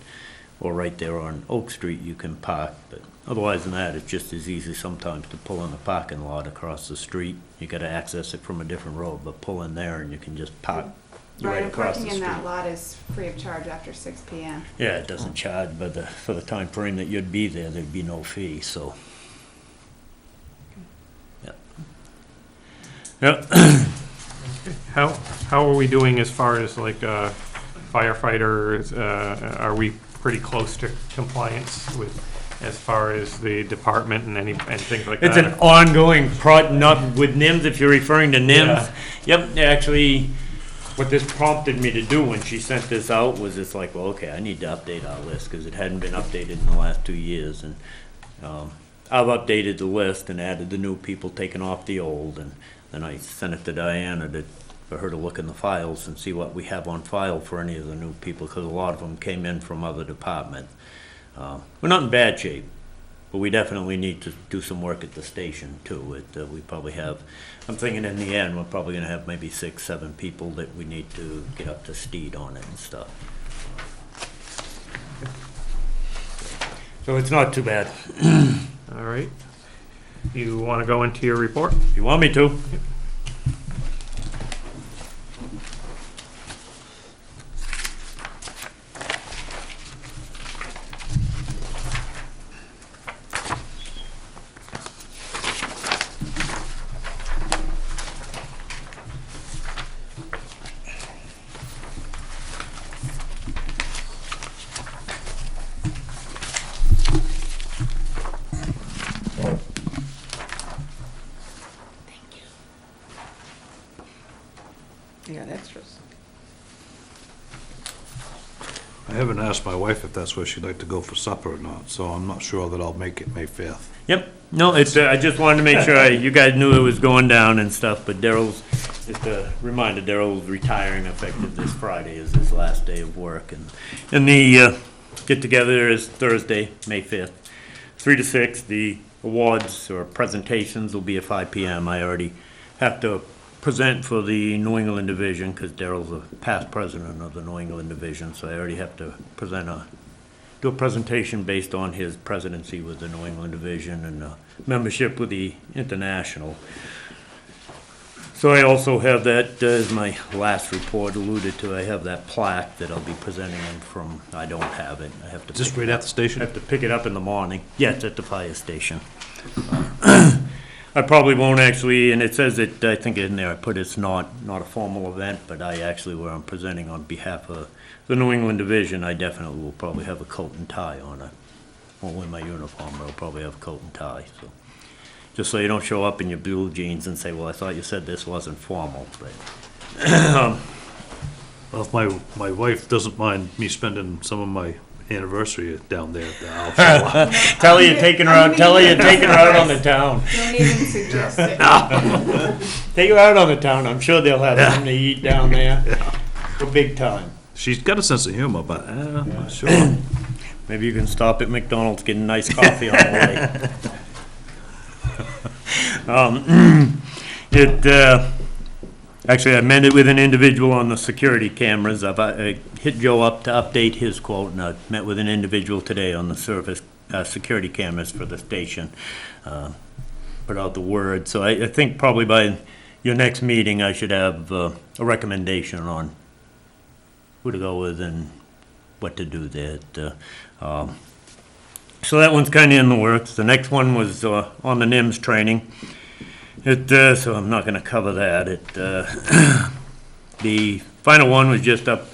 S10: Or right there on Oak Street, you can park, but otherwise than that, it's just as easy sometimes to pull in the parking lot across the street. You gotta access it from a different road, but pull in there and you can just park right
S7: and
S10: across the
S7: parking
S10: street.
S7: in that lot is free of charge after 6 PM.
S10: Yeah, it doesn't charge, but for the time frame that you'd be there, thered be no fee, so. Yep.
S1: How are we doing as far as like firefighters? Are we pretty close to compliance with, as far as the department and things like
S10: It's
S1: that?
S10: an ongoing not with NIMS, if you're referring to NIMS. Yep, actually, what this prompted me to do when she sent this out was it's like, well, okay, I need to update our list because it hadn't been updated in the last 2 years. And I've updated the list and added the new people, taken off the old. And then I sent it to Diana for her to look in the files and see what we have on file for any of the new people, because a lot of them came in from other departments. We're not in bad shape, but we definitely need to do some work at the station too. We probably have, I'm thinking in the end, we're probably gonna have maybe 6, 7 people that we need to get up to speed on it and stuff. So it's not too bad.
S1: All right. You want to go into your report?
S10: If you want me to.
S5: You got extras.
S3: I haven't asked my wife if that's where she'd like to go for supper or not, so I'm not sure that I'll make it May 5th.
S10: Yep. No, it's, I just wanted to make sure you guys knew it was going down and stuff, but Daryl's, just a reminder, Daryl's retiring effective this Friday is his last day of work. And the get-together is Thursday, May 5th, 3 to 6. The awards or presentations will be at 5 PM. I already have to present for the New England Division, because Daryl's a past president of the New England Division, so I already have to do a presentation based on his presidency with the New England Division and membership with the International. So I also have that, as my last report alluded to, I have that plaque that I'll be presenting him from. I don't have it. I have to.
S3: Is this right at the station?
S10: I have to pick it up in the morning. Yeah, it's at the fire station. I probably won't actually, and it says that, I think in there I put it's not a formal event, but I actually, where I'm presenting on behalf of the New England Division, I definitely will probably have a coat and tie on it. Won't wear my uniform, but I'll probably have a coat and tie, so. Just so you don't show up in your blue jeans and say, well, I thought you said this wasn't formal, but.
S3: Well, if my wife doesn't mind me spending some of my anniversary down there, I'll show up.
S10: Tell her you're taking her out, tell her you're taking her out on the town.
S7: Don't even suggest it.
S10: Take her out on the town, I'm sure they'll have something to eat down there. For big time.
S3: She's got a sense of humor, but I'm not sure.
S10: Maybe you can stop at McDonald's, get a nice coffee on the way. Actually, I met it with an individual on the security cameras. I hit Joe up to update his quote, and I met with an individual today on the surface security cameras for the station. Put out the word. So I think probably by your next meeting, I should have a recommendation on who to go with and what to do there. So that one's kind of in the works. The next one was on the NIMS training. So I'm not going to cover that. The final one was just up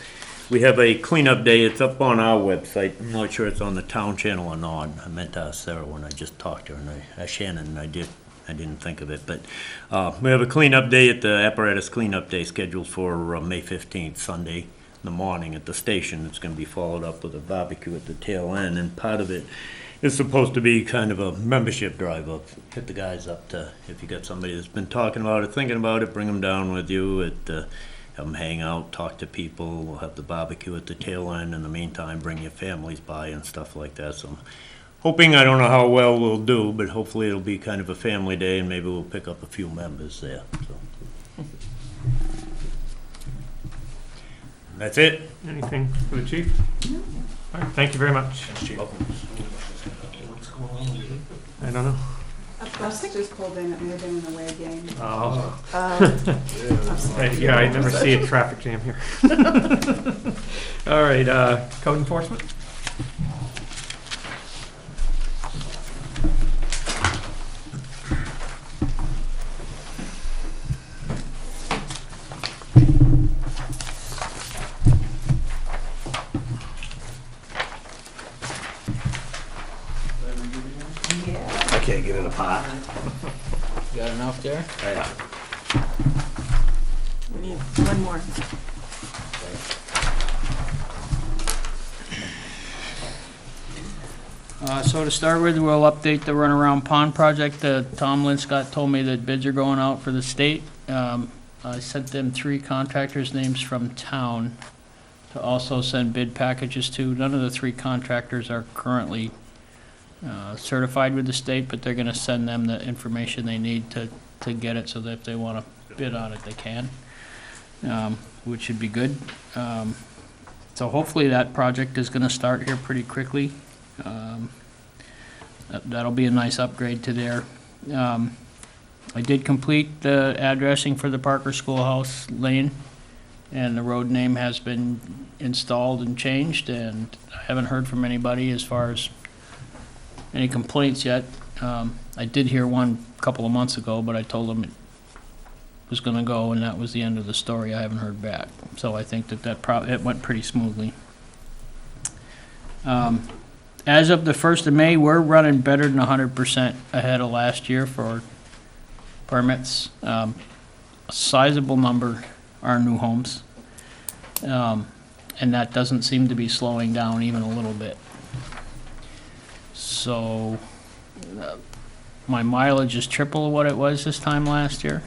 S10: we have a cleanup day. It's up on our website. I'm not sure it's on the town channel or not. I meant to ask Sarah when I just talked to her, and Shannon, and I didn't think of it. But we have a cleanup day at the apparatus cleanup day scheduled for May 15th, Sunday in the morning at the station. It's going to be followed up with a barbecue at the tail end, and part of it is supposed to be kind of a membership drive up. Hit the guys up to, if you got somebody that's been talking about it, thinking about it, bring them down with you at have them hang out, talk to people. We'll have the barbecue at the tail end. In the meantime, bring your families by and stuff like that. So I'm hoping, I don't know how well we'll do, but hopefully it'll be kind of a family day and maybe we'll pick up a few members there. So. That's it.
S1: Anything for the chief? No. All right, thank you very much. I don't know.
S7: Us just called in, it may have been an away game.
S1: Oh. Yeah, I never see a traffic jam here. All right, code enforcement?
S3: I can't get it apart.
S2: Got enough there?
S3: Yeah.
S5: We need one more.
S2: So to start with, we'll update the Runaround Pond project. Tom Linscott told me that bids are going out for the state. I sent them 3 contractors' names from town to also send bid packages to. None of the 3 contractors are currently certified with the state, but they're gonna send them the information they need to get it, so that if they wanna bid on it, they can, which should be good. So hopefully that project is gonna start here pretty quickly. That'll be a nice upgrade to there. I did complete the addressing for the Parker Schoolhouse Lane, and the road name has been installed and changed, and I haven't heard from anybody as far as any complaints yet. I did hear one a couple of months ago, but I told them it was gonna go, and that was the end of the story. I haven't heard back. So I think that it went pretty smoothly. As of the 1st of May, we're running better than 100% ahead of last year for permits. A sizable number are new homes. And that doesn't seem to be slowing down even a little bit. So my mileage is triple what it was this time last year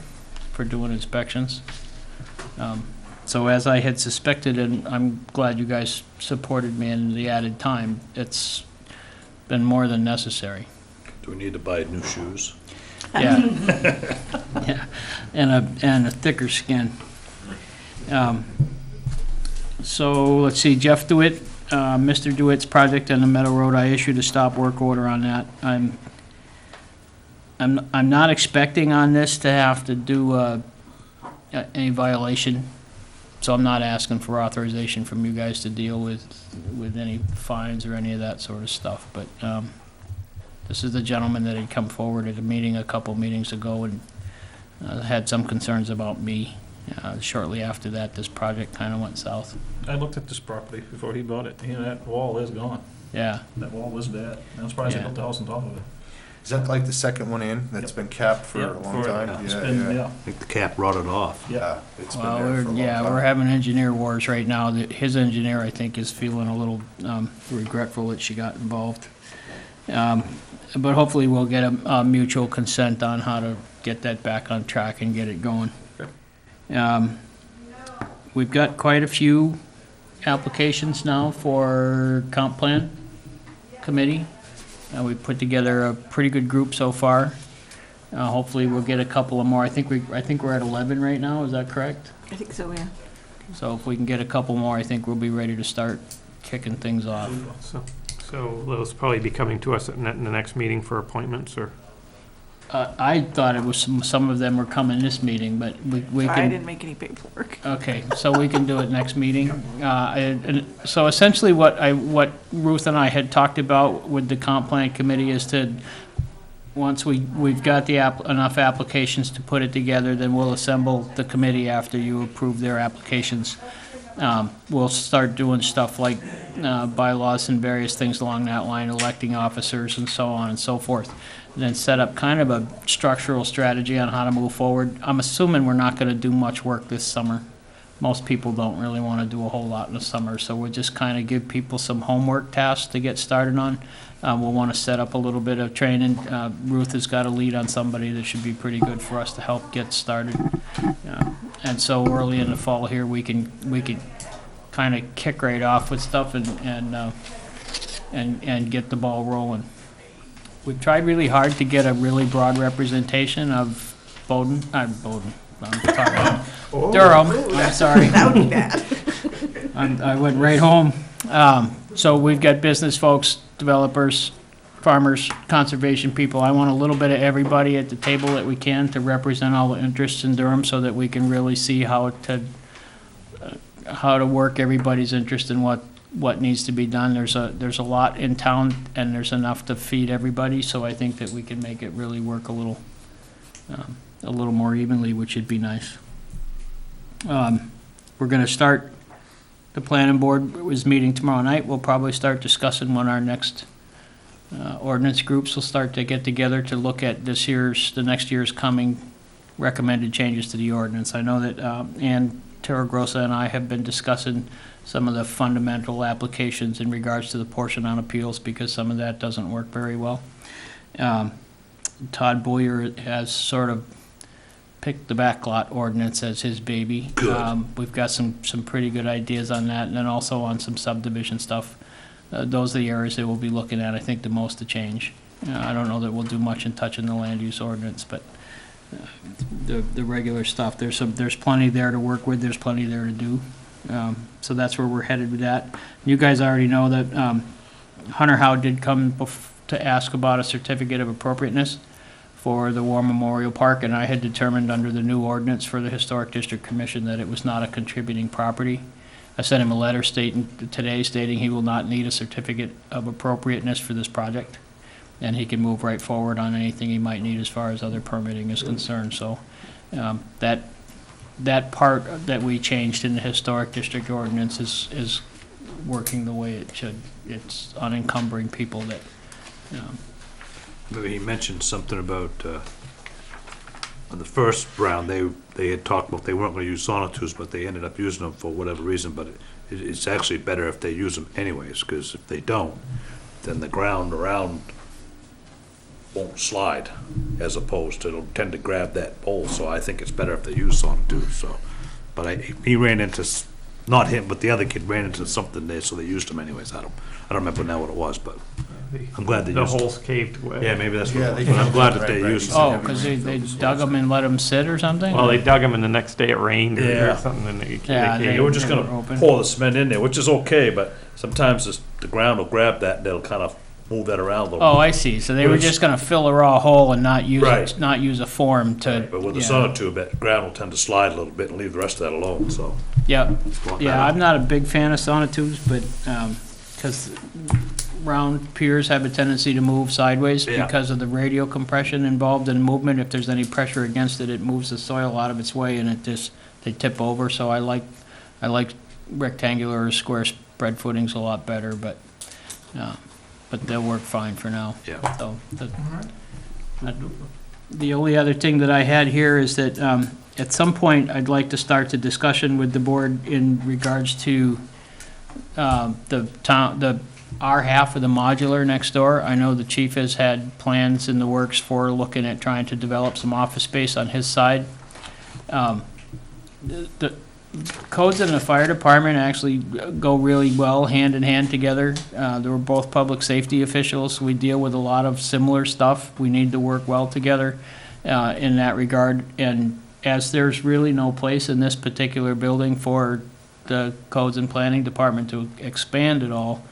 S2: for doing inspections. So as I had suspected, and I'm glad you guys supported me in the added time, it's been more than necessary.
S3: Do we need to buy new shoes?
S2: Yeah. Yeah, and a thicker skin. So let's see, Jeff DeWitt, Mr. DeWitt's project on the Meadow Road, I issued a stop work order on that. I'm not expecting on this to have to do any violation, so I'm not asking for authorization from you guys to deal with any fines or any of that sort of stuff. But this is the gentleman that had come forward at a meeting a couple meetings ago and had some concerns about me. Shortly after that, this project kind of went south.
S6: I looked at this property before he bought it. You know, that wall is gone.
S2: Yeah.
S6: That wall was bad. I'm surprised they
S2: Yeah.
S6: built the house on top of it.
S4: Is that like the second one in that's been capped for a long time?
S6: It's been,
S3: I think the cap rotted off.
S4: Yeah, it's been
S2: Well,
S4: there for a long time.
S2: we're having engineer wars right now. His engineer, I think, is feeling a little regretful that she got involved. But hopefully we'll get a mutual consent on how to get that back on track and get it going. We've got quite a few applications now for comp plan committee. We've put together a pretty good group so far. Hopefully we'll get a couple of more. I think we're at 11 right now, is that correct?
S5: I think so, yeah.
S2: So if we can get a couple more, I think we'll be ready to start kicking things off.
S1: So those probably be coming to us in the next meeting for appointments, or?
S2: I thought it was some of them were coming this meeting, but we
S5: I
S2: can.
S5: didn't make any paperwork.
S2: Okay, so we can do it next meeting. And so essentially what Ruth and I had talked about with the comp plan committee is to, once we've got the enough applications to put it together, then we'll assemble the committee after you approve their applications we'll start doing stuff like bylaws and various things along that line, electing officers and so on and so forth. And then set up kind of a structural strategy on how to move forward. I'm assuming we're not gonna do much work this summer. Most people don't really wanna do a whole lot in the summer, so we'll just kind of give people some homework tasks to get started on. We'll wanna set up a little bit of training. Ruth has got a lead on somebody that should be pretty good for us to help get started. And so early in the fall here, we can kind of kick right off with stuff and get the ball rolling. We've tried really hard to get a really broad representation of Durham, I'm sorry.
S5: That would be bad.
S2: I went right home. So we've got business folks, developers, farmers, conservation people. I want a little bit of everybody at the table that we can to represent all the interests in Durham so that we can really see how to work everybody's interest in what needs to be done. There's a lot in town and there's enough to feed everybody, so I think that we can make it really work a little more evenly, which would be nice. We're gonna start, the planning board is meeting tomorrow night. We'll probably start discussing when our next ordinance groups will start to get together to look at the next year's coming recommended changes to the ordinance. I know that Ann Terragrosa and I have been discussing some of the fundamental applications in regards to the portion on appeals, because some of that doesn't work very well. Todd Boyer has sort of picked the backlot ordinance as his baby.
S3: Good.
S2: We've got some pretty good ideas on that, and then also on some subdivision stuff. Those are the areas that we'll be looking at, I think, the most to change. I don't know that we'll do much in touching the land use ordinance, but the regular stuff, there's plenty there to work with, there's plenty there to do. So that's where we're headed with that. You guys already know that Hunter Howe did come to ask about a certificate of appropriateness for the War Memorial Park, and I had determined under the new ordinance for the Historic District Commission that it was not a contributing property. I sent him a letter today stating he will not need a certificate of appropriateness for this project, and he can move right forward on anything he might need as far as other permitting is concerned. So that part that we changed in the Historic District Ordinance is working the way it should. It's unencumbering people that
S3: Maybe he mentioned something about, on the first round, they had talked about they weren't gonna use sonotubes, but they ended up using them for whatever reason, but it's actually better if they use them anyways, because if they don't, then the ground around won't slide, as opposed to, it'll tend to grab that pole, so I think it's better if they use sonotubes, so. But he ran into, not him, but the other kid ran into something there, so they used them anyways. I don't remember now what it was, but I'm glad they
S1: The
S3: used them.
S1: holes caved away.
S3: Yeah, maybe that's what
S4: Yeah,
S3: it was,
S4: they
S3: but I'm
S4: did.
S3: glad that they
S4: Right,
S3: used
S4: right.
S3: them.
S2: oh, because they dug them and let them sit or something?
S1: Well, they dug them and the next day it rained
S3: Yeah.
S1: or something and they
S2: Yeah,
S3: They
S1: caved.
S3: were just
S2: They were
S3: gonna
S2: open.
S3: pour the cement in there, which is okay, but sometimes the ground will grab that, and they'll kind of move that around a little.
S2: Oh, I see. So they were just gonna fill a raw hole and not use,
S3: Right.
S2: not use a form to.
S3: But with the
S2: yeah.
S3: sonotube, that ground will tend to slide a little bit and leave the rest of that alone, so.
S2: Yep.
S3: want that
S2: Yeah,
S3: out.
S2: I'm not a big fan of sonotubes, but, because round piers have a tendency to move sideways
S3: Yeah.
S2: because of the radial compression involved in movement. If there's any pressure against it, it moves the soil out of its way and they tip over. So I like rectangular or square spread footings a lot better, but they'll work fine for now.
S3: Yeah.
S2: So the only other thing that I had here is that at some point, I'd like to start the discussion with the board in regards to our half of the modular next door. I know the chief has had plans in the works for looking at trying to develop some office space on his side. The codes in the fire department actually go really well hand in hand together. They were both public safety officials. We deal with a lot of similar stuff. We need to work well together in that regard. And as there's really no place in this particular building for the codes and planning department to expand at all,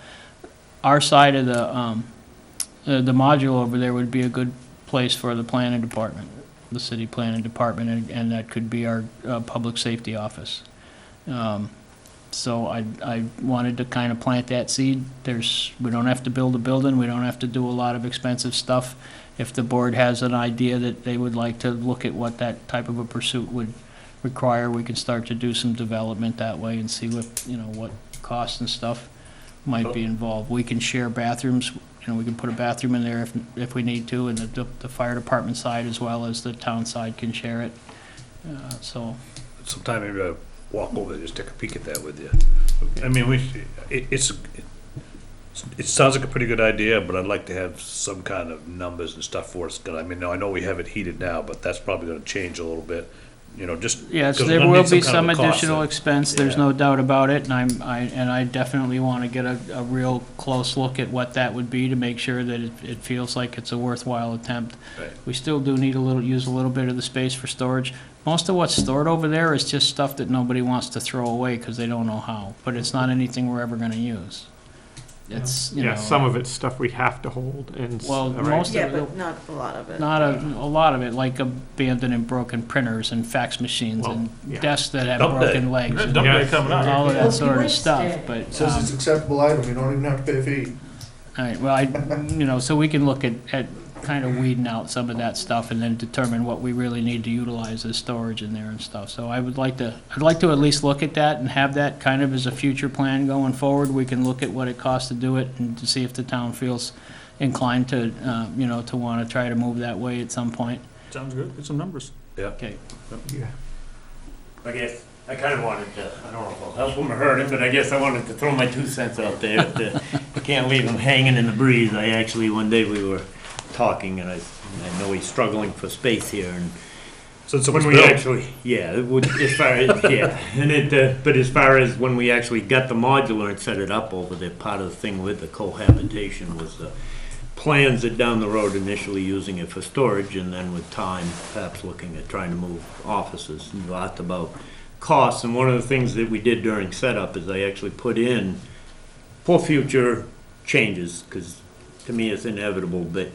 S2: our side of the module over there would be a good place for the planning department, the city planning department, and that could be our public safety office. So I wanted to kind of plant that seed. We don't have to build a building, we don't have to do a lot of expensive stuff. If the board has an idea that they would like to look at what that type of a pursuit require, we can start to do some development that way and see what, what costs and stuff might be involved. We can share bathrooms, we can put a bathroom in there if we need to, and the fire department side as well as the town side can share it. So,
S3: Sometime maybe I'll walk over there, just take a peek at that with you. I mean, it sounds like a pretty good idea, but I'd like to have some kind of numbers and stuff for us. 'Cause I mean, I know we have it heated now, but that's probably gonna change a little bit, just.
S2: yes,
S3: 'cause
S2: there
S3: we're gonna
S2: will
S3: need
S2: be
S3: kind
S2: some
S3: of a cost
S2: additional
S3: thing.
S2: expense, there's
S3: Yeah.
S2: no doubt about it, and I definitely want to get a real close look at what that would be to make sure that it feels like it's a worthwhile attempt.
S3: Right.
S2: We still do need use a little bit of the space for storage. Most of what's stored over there is just stuff that nobody wants to throw away because they don't know how, but it's not anything we're ever gonna use. It's,
S1: Yeah, some of it's stuff we have to hold and.
S2: Well,
S1: right.
S2: most
S5: Yeah,
S2: of it,
S5: but not a lot of it.
S2: not a lot of it, like abandoned and broken printers and fax machines
S1: Well,
S2: and
S1: yeah.
S2: desks that have
S3: Dump day.
S2: broken legs. and
S6: Dump day
S1: Yes.
S6: coming up.
S2: all of that
S9: Opioid
S2: sort of stuff,
S9: day.
S2: but,
S4: It says it's acceptable item, you don't even have to pay a fee.
S2: all right, well, so we can look at kind of weeding out some of that stuff and then determine what we really need to utilize as storage in there and stuff. So I'd like to at least look at that and have that kind of as a future plan going forward. We can look at what it costs to do it and to see if the town feels inclined to, to want to try to move that way at some point.
S6: Sounds good, get some numbers.
S2: Okay.
S10: I guess I kind of wanted to, I don't know if I'll help him or hurt him, but I guess I wanted to throw my 2 cents out there. I can't leave him hanging in the breeze. One day we were talking, and I know he's struggling for space here, and
S3: Since it
S10: when
S3: was
S10: we
S3: built.
S10: actually, yeah, it would, as far as, yeah, and but as far as when we actually got the modular and set it up over there, part of the thing with the cohabitation was the plans that down the road initially using it for storage, and then with time, perhaps looking at trying to move offices. And you asked about costs, and one of the things that we did during setup is I actually put in for future changes, because to me it's inevitable that,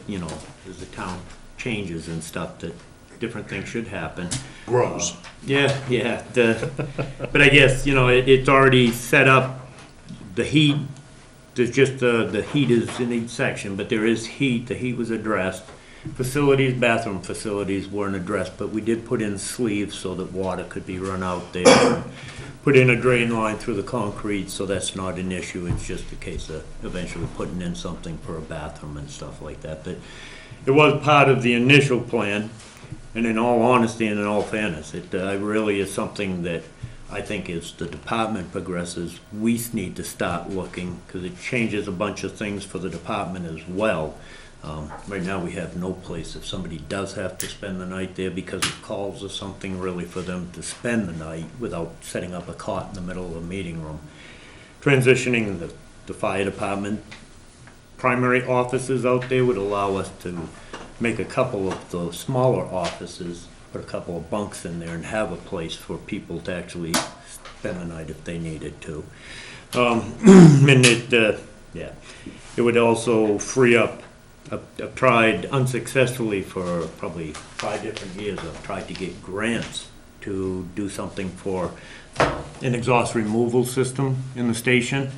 S10: as the town changes and stuff, that different things should happen.
S3: Grows.
S10: Yeah. But I guess, it's already set up, the heat, there's just, the heat is in each section, but there is heat, the heat was addressed. Bathroom facilities weren't addressed, but we did put in sleeves so that water could be run out there. Put in a drain line through the concrete, so that's not an issue, it's just a case of eventually putting in something for a bathroom and stuff like that. But it was part of the initial plan, and in all honesty and in all fairness, it really is something that I think as the department progresses, we need to start looking, because it changes a bunch of things for the department as well. Right now, we have no place, if somebody does have to spend the night there because of calls or something, really for them to spend the night without setting up a cot in the middle of a meeting room. Transitioning the fire department primary offices out there would allow us to make a couple of the smaller offices, put a couple of bunks in there and have a place for people to actually spend the night if they needed to. And it would also free up. I've tried unsuccessfully for probably 5 different years. I've tried to get grants to do something for an exhaust removal system in the station.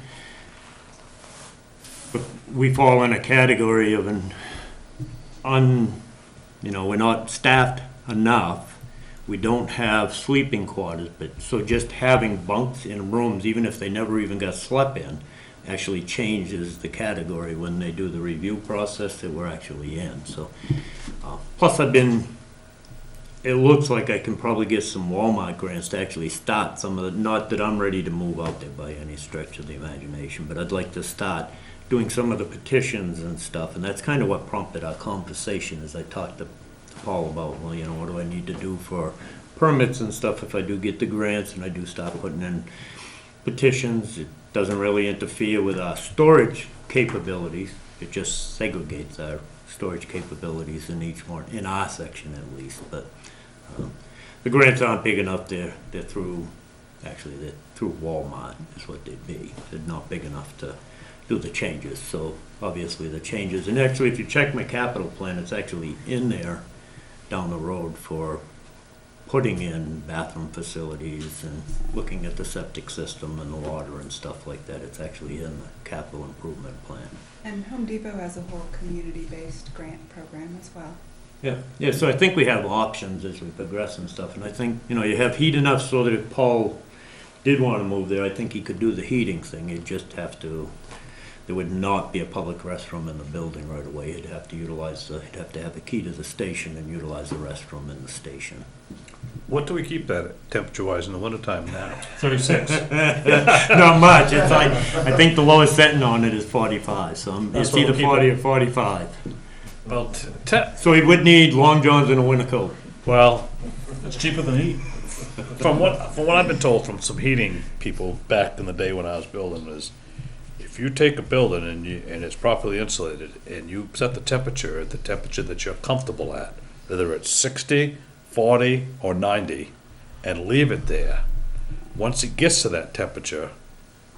S10: But we fall in a category of we're not staffed enough. We don't have sleeping quarters, but so just having bunks in rooms, even if they never even got slept in, actually changes the category when they do the review process that we're actually in. So, plus it looks like I can probably get some Walmart grants to actually start some of the, not that I'm ready to move out there by any stretch of the imagination, but I'd like to start doing some of the petitions and stuff, and that's kind of what prompted our conversation as I talked to Paul about, well, what do I need to do for permits and stuff if I do get the grants and I do start putting in petitions. It doesn't really interfere with our storage capabilities. It just segregates our storage capabilities in each one, in our section at least. But the grants aren't big enough. They're through Walmart is what they'd be. They're not big enough to do the changes. So obviously the changes, and actually if you check my capital plan, it's actually in there down the road for putting in bathroom facilities and looking at the septic system and the water and stuff like that. It's actually in the capital improvement plan.
S7: And Home Depot has a whole community-based grant program as well.
S10: Yeah, so I think we have options as we progress and stuff, and I think, you know, you have heat enough so that if Paul did want to move there, I think he could do the heating thing. He'd just have to, there would not be a public restroom in the building right away. He'd have to utilize, he'd have to have the key to the station and utilize the restroom in the station.
S3: What do we keep that at temperature-wise in the wintertime now?
S1: 36.
S10: Not much, it's like, I think the lowest setting on it is 45, so
S3: That's
S10: it's
S3: what
S10: either
S3: we'll keep
S10: 40
S3: it.
S10: or 45.
S3: Well,
S10: So he would need long johns and a winter coat.
S3: well,
S6: It's cheaper than heat.
S3: from what I've been told from some heating people back in the day when I was building is, if you take a building and it's properly insulated and you set the temperature at the temperature that you're comfortable at, whether it's 60, 40, or 90, and leave it there, once it gets to that temperature,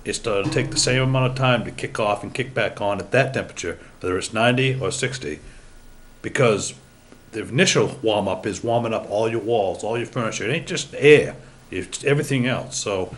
S3: it's going to take the same amount of time to kick off and kick back on at that temperature, whether it's 90 or 60, because the initial warm-up is warming up all your walls, all your furniture. It ain't just air, it's everything else. So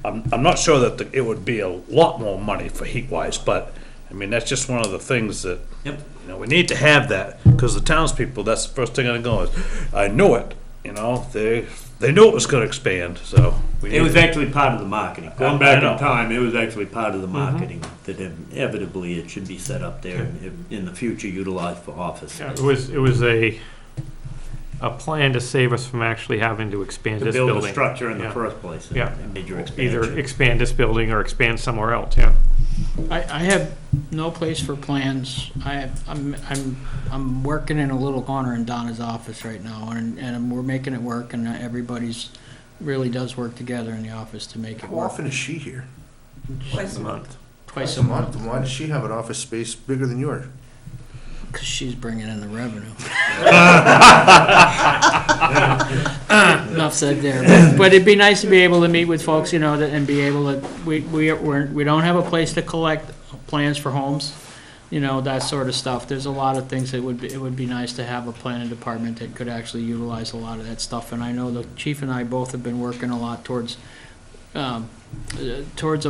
S3: I'm not sure that it would be a lot more money for heat-wise, but, I mean, that's just one of the things that,
S10: Yep.
S3: you know, we need to have that, because the townspeople, that's the first thing I'm going to go is, I knew it, you know, they knew it was going to expand, so. we
S10: It
S3: need
S10: was
S3: to-
S10: actually part of the marketing.
S3: I
S10: Going back
S3: know.
S10: in time, it was actually part of the marketing, that inevitably it should be set up there and in the future utilized for office.
S1: Yeah, it was a plan to save us from actually having to expand
S10: To
S1: this
S10: build a
S1: building.
S10: structure in the
S1: Yeah.
S10: first place,
S1: Yeah.
S10: a major
S1: Either
S10: expansion.
S1: expand this building or expand somewhere else, yeah.
S2: I have no place for plans. I'm working in a little corner in Donna's office right now, and we're making it work, and everybody's really does work together in the office to make it
S4: How
S2: work.
S4: often is she here?
S5: Twice a month.
S2: Twice a month,
S4: And why does she have an office space bigger than yours?
S2: because she's bringing in the revenue. Enough said there. But it'd be nice to be able to meet with folks, you know, and be able to, we don't have a place to collect plans for homes, you know, that sort of stuff. There's a lot of things that it would be nice to have a planning department that could actually utilize a lot of that stuff. And I know the chief and I both have been working a lot towards a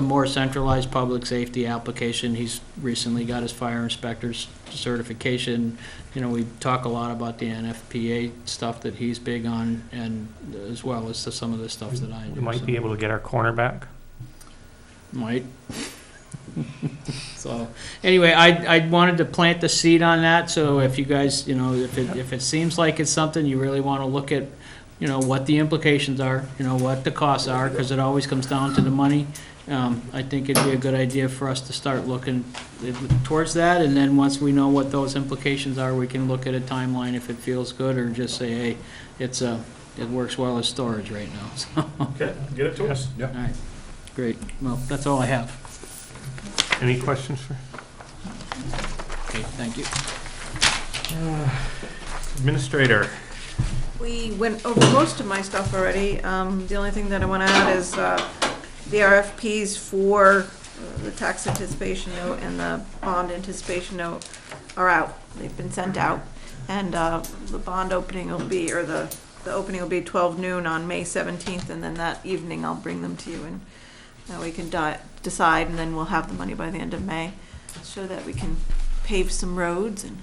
S2: more centralized public safety application. He's recently got his fire inspector's certification. You know, we talk a lot about the NFPA stuff that he's big on, and as well as to some of the stuff that I do.
S1: We might
S2: so.
S1: be able to get our corner back.
S2: Might. So, anyway, I wanted to plant the seed on that, so if you guys, you know, if it seems like it's something you really want to look at, you know, what the implications are, you know, what the costs are, because it always comes down to the money. I think it'd be a good idea for us to start looking towards that, and then once we know what those implications are, we can look at a timeline if it feels good, or just say, hey, it works well as storage right now, so,
S3: Okay, get it to us.
S2: all right, great. Well, that's all I have.
S1: Any questions for
S2: Okay, thank you.
S1: Administrator?
S5: We went over most of my stuff already. The only thing that I want to add is the RFPs for the tax anticipation note and the bond anticipation note are out. They've been sent out. And the bond opening will be, or the opening will be 12 noon on May 17th, and then that evening I'll bring them to you, and we can decide, and then we'll have the money by the end of May, so that we can pave some roads and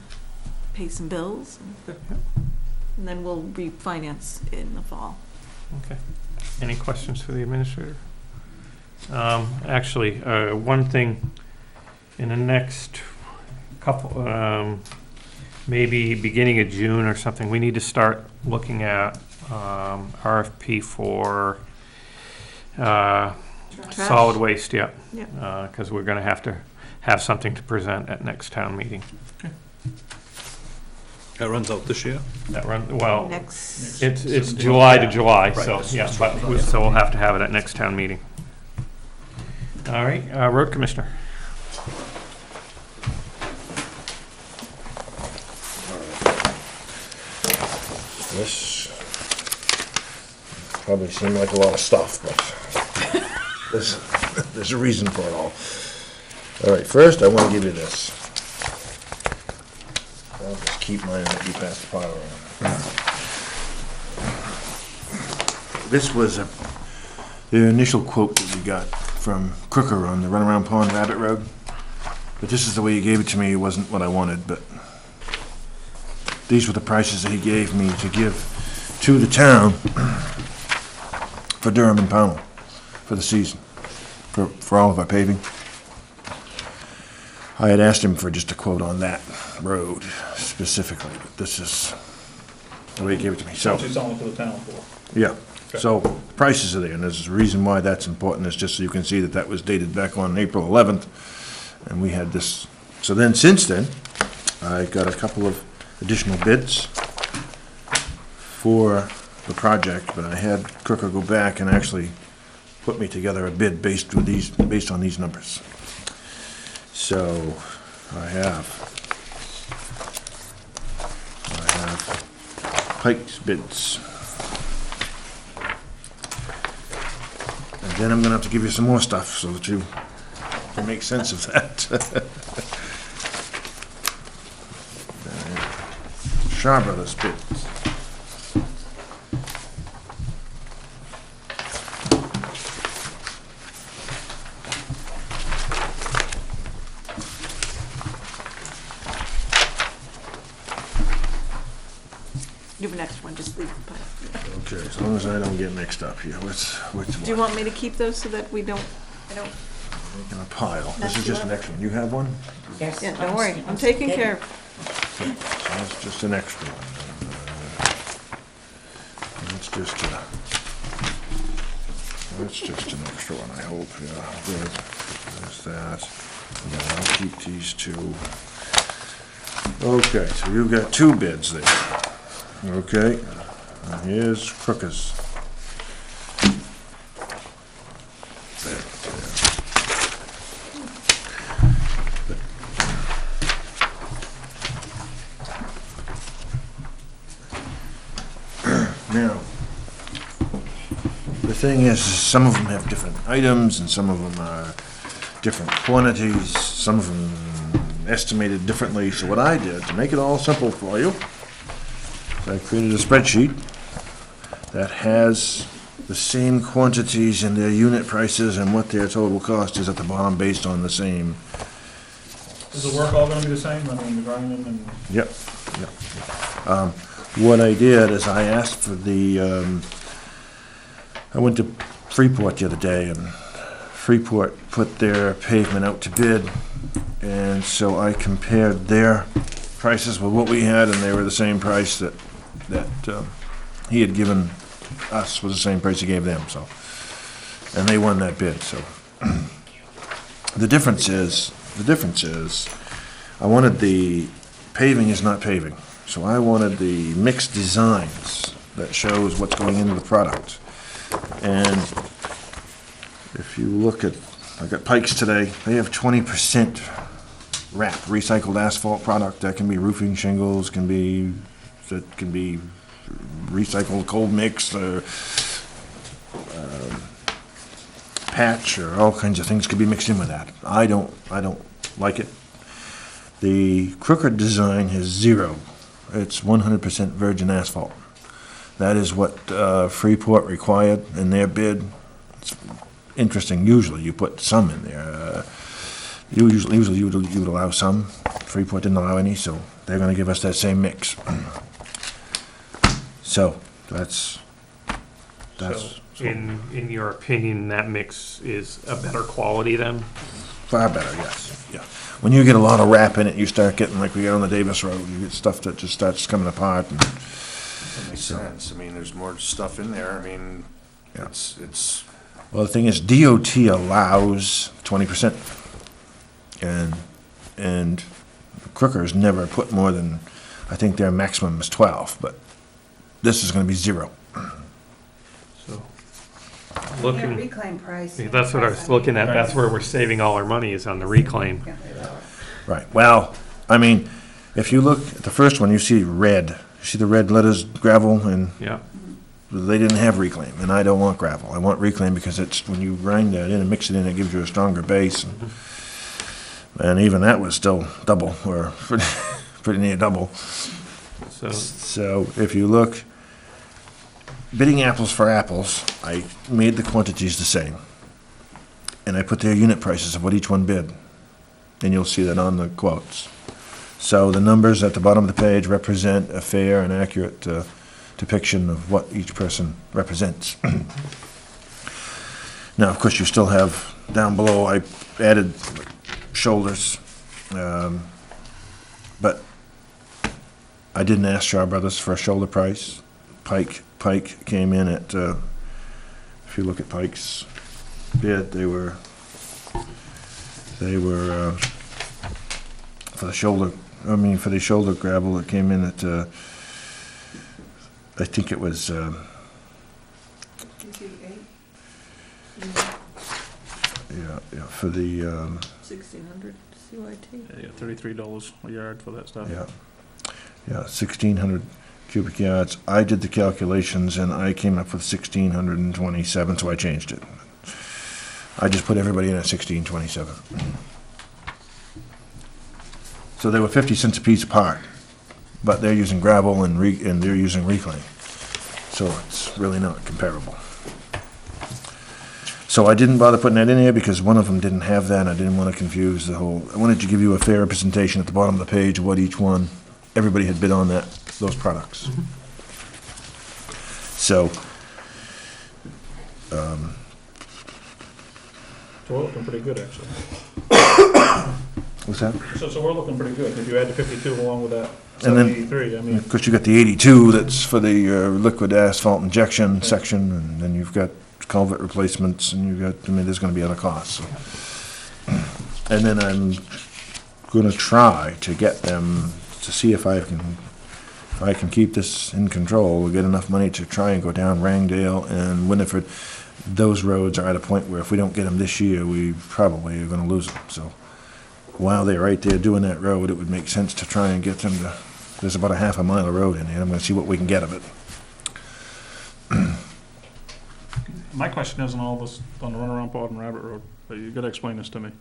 S5: pay some bills. And then we'll refinance in the fall.
S1: Okay. Any questions for the administrator? Actually, one thing, in the next couple, maybe beginning of June or something, we need to start looking at RFP for solid waste, yeah.
S5: Yeah.
S1: Because we're going to have something to present at next town meeting.
S3: That runs out this year?
S1: Well,
S5: Next,
S1: it's July to July, so,
S3: Right.
S1: yeah, so we'll have to have it at next town meeting. All right, road commissioner.
S8: This probably seemed like a lot of stuff, but there's a reason for it all. All right, first I want to give you this. I'll just keep mine and let you pass the pile around. This was the initial quote that we got from Crooker on the Runaround Pond Rabbit Road. But this is the way he gave it to me. It wasn't what I wanted, but these were the prices that he gave me to give to the town for Durham and Pownell for the season, for all of our paving. I had asked him for just a quote on that road specifically, but this is the way he gave it to me, so.
S6: Actually, selling to the town for.
S8: Yeah, so prices are there, and there's a reason why that's important, is just so you can see that that was dated back on April 11th, and we had this. So then, since then, I got a couple of additional bids for the project, but I had Crooker go back and actually put me together a bid based on these numbers. So, I have Pike's bids. And then I'm gonna have to give you some more stuff so that you can make sense of that. Shaw Brothers bids.
S5: Do the next one, just leave the pile.
S8: Okay, as long as I don't get mixed up here, which
S5: Do you
S8: one?
S5: want me to keep those so that I don't,
S8: In a pile. This is just an extra one. You have one?
S9: Yes.
S5: yeah, don't worry, I'm taking care of.
S8: So that's just an extra one. That's just an extra one, I hope, yeah. There's that. And then I'll keep these two. Okay, so you've got two bids there. Okay, and here's Crooker's. Now, the thing is, some of them have different items, and some of them are different quantities, some of them estimated differently. So what I did, to make it all simple for you, I created a spreadsheet that has the same quantities and their unit prices and what their total cost is at the bottom based on the same.
S6: Is the work all gonna be the same? I mean, the grinding and.
S8: Yep. What I did is I asked for I went to Freeport the other day, and Freeport put their pavement out to bid, and so I compared their prices with what we had, and they were the same price that he had given us, was the same price he gave them, so. And they won that bid, so. The difference is, I wanted the paving is not paving. So I wanted the mixed designs that shows what's going into the product. And if you look at, I got Pikes today, they have 20% wrap, recycled asphalt product. That can be roofing shingles, can be recycled cold mix, or patch, or all kinds of things could be mixed in with that. I don't like it. The Crooker design has zero. It's 100% virgin asphalt. That is what Freeport required in their bid. It's interesting, usually you put some in there. Usually you would allow some. Freeport didn't allow any, so they're gonna give us that same mix. So, that's.
S1: So, in your opinion, that mix is a better quality then?
S8: Far better, yes, yeah. When you get a lot of wrap in it, you start getting, like we got on the Davis Road, you get stuff that just starts coming apart. And
S4: That makes sense. I mean, there's more stuff in there. I mean,
S8: Yeah.
S4: it's,
S8: well, the thing is, DOT allows 20%. And Crooker's never put more than, I think their maximum is 12, but this is gonna be 0.
S1: So,
S7: Yeah,
S1: looking,
S7: reclaim price.
S1: that's what I was looking at, that's where we're saving all our money, is on the reclaim.
S7: Yeah.
S8: Right, well, I mean, if you look at the first one, you see red. You see the red letters, gravel, and
S1: Yeah,
S8: they didn't have reclaim, and I don't want gravel. I want reclaim because it's, when you grind that in and mix it in, it gives you a stronger base. And even that was still double, or pretty near double.
S1: so,
S8: So if you look, bidding apples for apples, I made the quantities the same. And I put their unit prices of what each one bid. And you'll see that on the quotes. So the numbers at the bottom of the page represent a fair and accurate depiction of what each person represents. Now, of course, you still have, down below, I added shoulders, but I didn't ask Shaw Brothers for a shoulder price. Pike came in at, if you look at Pike's bid, they were for the shoulder, for the shoulder gravel, it came in at, I think it was, for the,
S5: 1,600 CYT.
S6: Yeah, $33 a yard for that stuff.
S8: yeah, 1,600 cubic yards. I did the calculations and I came up with 1,627, so I changed it. I just put everybody in at 1,627. So they were 50 cents a piece apart, but they're using gravel and they're using reclaim. So it's really not comparable. So I didn't bother putting that in there because one of them didn't have that. I didn't want to confuse the whole, I wanted to give you a fair representation at the bottom of the page of what each one, everybody had bid on those products. So,
S6: So we're looking pretty good, actually.
S8: what's that?
S6: So we're looking pretty good. If you add the 52 along with that
S8: And then-
S6: 73, I mean,
S8: Of course, you got the 82 that's for the liquid asphalt injection section, and then you've got culvert replacements, and you've got, there's gonna be other costs, so. And then I'm gonna try to get them, to see if I can keep this in control, we'll get enough money to try and go down Rangdale and Winifred. Those roads are at a point where if we don't get them this year, we probably are gonna lose them, so. While they're right there doing that road, it would make sense to try and get them to, there's about a half a mile of road in there, I'm gonna see what we can get of it.
S6: my question isn't all this on the runaround Pond and Rabbit Road, but you gotta explain this to me.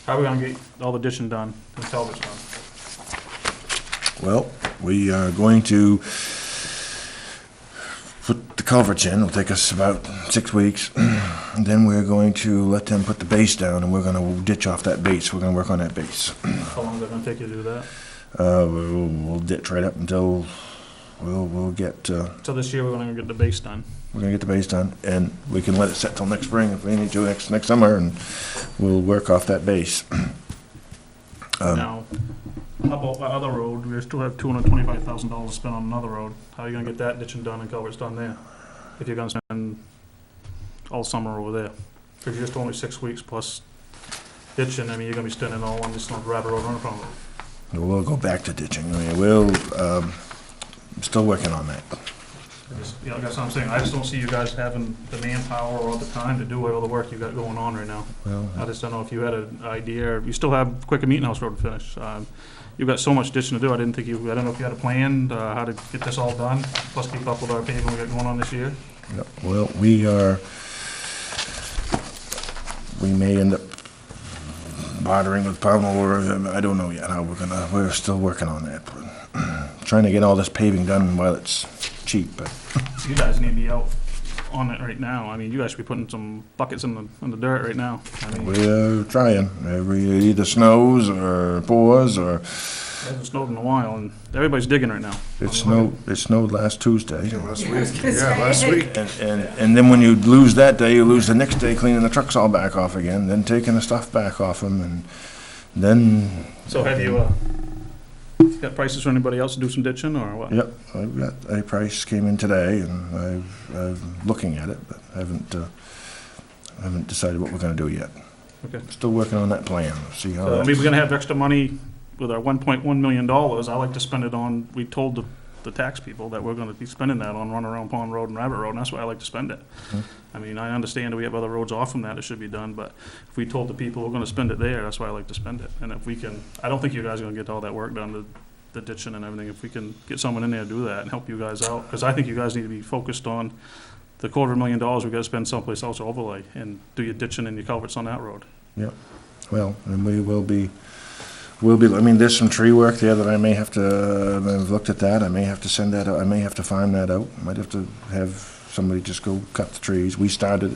S6: How are we gonna get all the ditching done and culverts done?
S8: Well, we are going to put the culverts in. It'll take us about 6 weeks. And then we're going to let them put the base down, and we're going to ditch off that base. We're going to work on that base.
S6: How long is it gonna take you to do that?
S8: We'll ditch right up until we'll get,
S6: So this year we're gonna get the base done.
S8: we're going to get the base done, and we can let it set till next spring if we need to next summer, and we'll work off that base.
S6: Now, how about the other road? We still have $225,000 to spend on another road. How are you gonna get that ditching done and culverts done there? If you're gonna spend all summer over there? If you're just only 6 weeks plus ditching, I mean, you're gonna be spending all on this Rabbit Road, Runaround Road.
S8: We'll go back to ditching. I mean, we'll, still working on that.
S6: That's what I'm saying. I just don't see you guys having the manpower or the time to do all the work you got going on right now.
S8: Well,
S6: I just don't know if you had an idea, or you still have Quicker Meeting House Road to finish. You've got so much ditching to do, I don't know if you had a plan, how to get this all done, plus keep up with our paving we got going on this year.
S8: Yep. Well, we may end up bartering with Pownell, or I don't know yet how we're still working on that. Trying to get all this paving done while it's cheap, but
S6: You guys need to be out on it right now. I mean, you guys should be putting some buckets in the dirt right now. I mean,
S8: we're trying. Either snows or pours or
S6: it hasn't snowed in a while, and everybody's digging right now.
S8: it snowed last Tuesday.
S4: Last week.
S8: And then when you lose that day, you lose the next day cleaning the trucks all back off again, then taking the stuff back off them, and then.
S6: So have you got prices for anybody else to do some ditching, or what?
S8: Yep, I've got a price came in today, and I'm looking at it, but haven't decided what we're gonna do yet.
S6: Okay.
S8: Still working on that plan, see how
S6: So, I
S8: that.
S6: mean, we're gonna have extra money with our $1.1 million. I like to spend it on, we told the tax people that we're gonna be spending that on Runaround Pond Road and Rabbit Road, and that's why I like to spend it. I mean, I understand that we have other roads off from that should be done, but if we told the people we're gonna spend it there, that's why I like to spend it. And if we can, I don't think you guys are gonna get all that work done, the ditching and everything, if we can get someone in there to do that and help you guys out, because I think you guys need to be focused on the $250,000 we gotta spend someplace else to overlay, and do your ditching and your culverts on that road.
S8: Well, and we'll be, I mean, there's some tree work there that I may have to, I've looked at that, I may have to send that out, I may have to farm that out, might have to have somebody just go cut the trees. We started,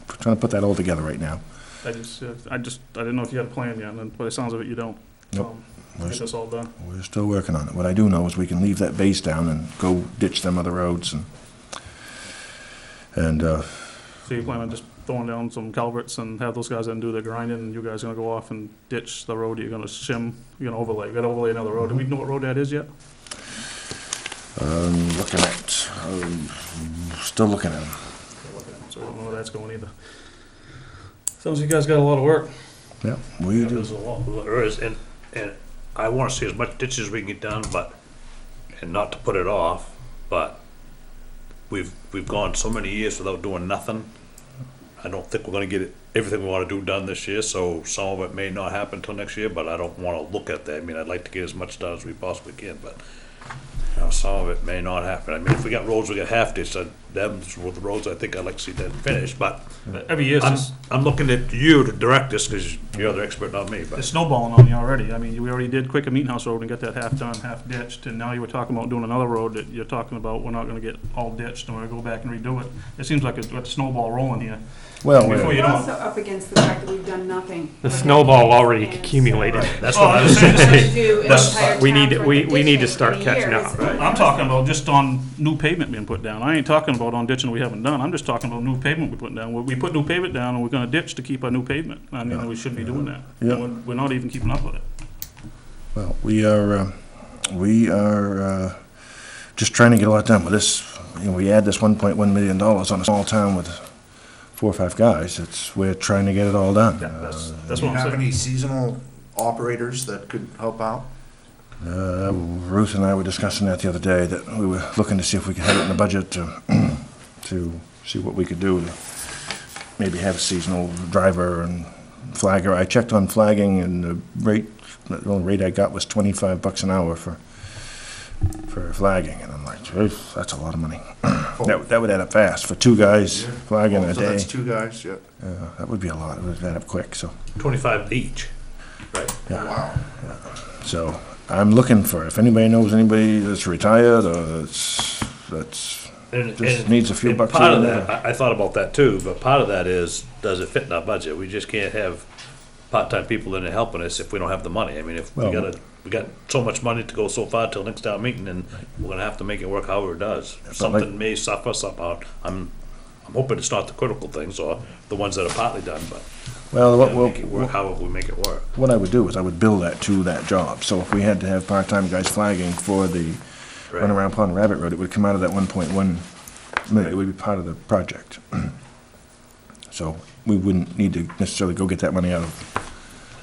S8: trying to put that all together right now.
S6: I didn't know if you had a plan yet, and by the sounds of it, you don't.
S8: Nope.
S6: get this all done.
S8: We're still working on it. What I do know is we can leave that base down and go ditch them other roads and
S6: So you plan on just throwing down some culverts and have those guys then do the grinding, and you guys gonna go off and ditch the road that you're gonna shim, you're gonna overlay, you gotta overlay another road. Do we know what road that is yet?
S8: looking at, still looking at them.
S6: So we don't know where that's going either. Sounds like you guys got a lot of work.
S8: Yeah, we do.
S3: There's a lot, there is, and I wanna see as much ditches as we can get done, but, and not to put it off, but we've gone so many years without doing nothing. I don't think we're gonna get everything we wanna do done this year, so some of it may not happen till next year, but I don't wanna look at that. I mean, I'd like to get as much done as we possibly can, but, you know, some of it may not happen. I mean, if we got roads, we got half ditched, them's with the roads I think I'd like to see that finished, but
S6: Every year,
S3: I'm looking at you to direct this, cause you're the expert, not me,
S6: it's
S3: but.
S6: snowballing on you already. I mean, we already did Quaker Meeting House Road and got that half done, half ditched, and now you were talking about doing another road that you're talking about, we're not gonna get all ditched, and we're gonna go back and redo it. It seems like a snowball rolling here.
S8: Well,
S6: Before you
S7: We're
S6: know
S7: also up against the fact that we've done nothing.
S1: The
S7: for
S1: snowball
S7: decades,
S1: already
S7: and so-
S1: accumulated.
S3: That's
S6: Oh,
S3: what I was saying.
S7: Supposed to do an
S1: That's-
S7: entire
S1: we
S7: town
S1: need to-
S7: worth
S1: we
S7: of
S1: need to
S7: ditching
S1: start
S7: in
S1: catching
S7: years.
S1: up.
S6: I'm talking about just on new pavement being put down. I ain't talking about on ditching we haven't done. I'm just talking about new pavement we put down. We put new pavement down and we're gonna ditch to keep our new pavement. I mean, we shouldn't be doing that.
S8: Yeah.
S6: And we're not even keeping up with it.
S8: well, we are just trying to get a lot done with this. You know, we add this $1.1 million on a small town with 4 or 5 guys. We're trying to get it all done.
S6: Yeah, that's
S4: Do
S6: what
S4: you
S6: I'm
S4: have
S6: saying.
S4: any seasonal operators that could help out?
S8: Ruth and I were discussing that the other day, that we were looking to see if we could have it in the budget to see what we could do to maybe have a seasonal driver and flagger. I checked on flagging, and the only rate I got was $25 an hour for flagging, and I'm like, geez, that's a lot of money. That would add up fast for 2 guys flagging a
S4: So
S8: day.
S4: that's 2 guys, yeah.
S8: That would be a lot. It would add up quick. So
S3: 25 each. Right.
S4: Wow.
S8: So I'm looking for, if anybody knows anybody that's retired or that's just needs a few bucks
S3: Part of
S8: here and
S3: that, I thought about that too, but part of that is, does it fit in our budget? We just can't have part-time people in there helping us if we don't have the money. I mean, if we got so much money to go so far till next town meeting, and we're gonna have to make it work however it does. Something may suffer somehow. I'm hoping it's not the critical things or the ones that are partly done, but
S8: Well,
S3: we gotta make it work however we make it work.
S8: what I would do is I would bill that to that job. So if we had to have part-time guys flagging for the
S3: Right.
S8: Runaround Pond Rabbit Road, it would come out of that 1.1 million. It would be part of the project. So we wouldn't need to necessarily go get that money out of.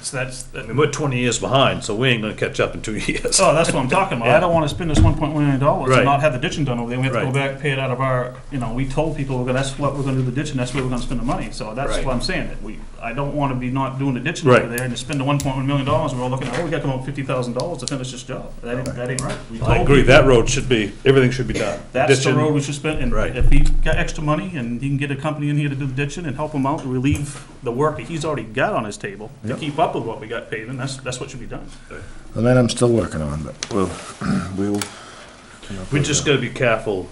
S6: So
S3: I mean, we're 20 years behind, so we ain't gonna catch up in 2 years.
S6: oh, that's what I'm talking about. I don't wanna spend this $1.1 million
S3: Right.
S6: and not have the ditching done over there. We have to go
S3: Right.
S6: back and pay it out of our, we told people that's what we're gonna do the ditching, that's where we're gonna spend the money. So that's
S3: Right.
S6: what I'm saying, that I don't wanna be not doing the ditching over
S3: Right.
S6: there and to spend the $1.1 million and we're all looking at, we gotta come up with $50,000 to finish this job. That ain't right. We
S3: I
S6: told
S3: agree,
S6: people
S3: that road should be, everything should be done.
S6: That's the
S3: Ditching,
S6: road we should spend, and
S3: Right.
S6: if he got extra money and he can get a company in here to do the ditching and help him out, relieve the work that he's already got on his table to
S8: Yep.
S6: keep up with what we got paving, that's what should be done.
S8: And that I'm still working on, but we'll.
S3: We just gotta be careful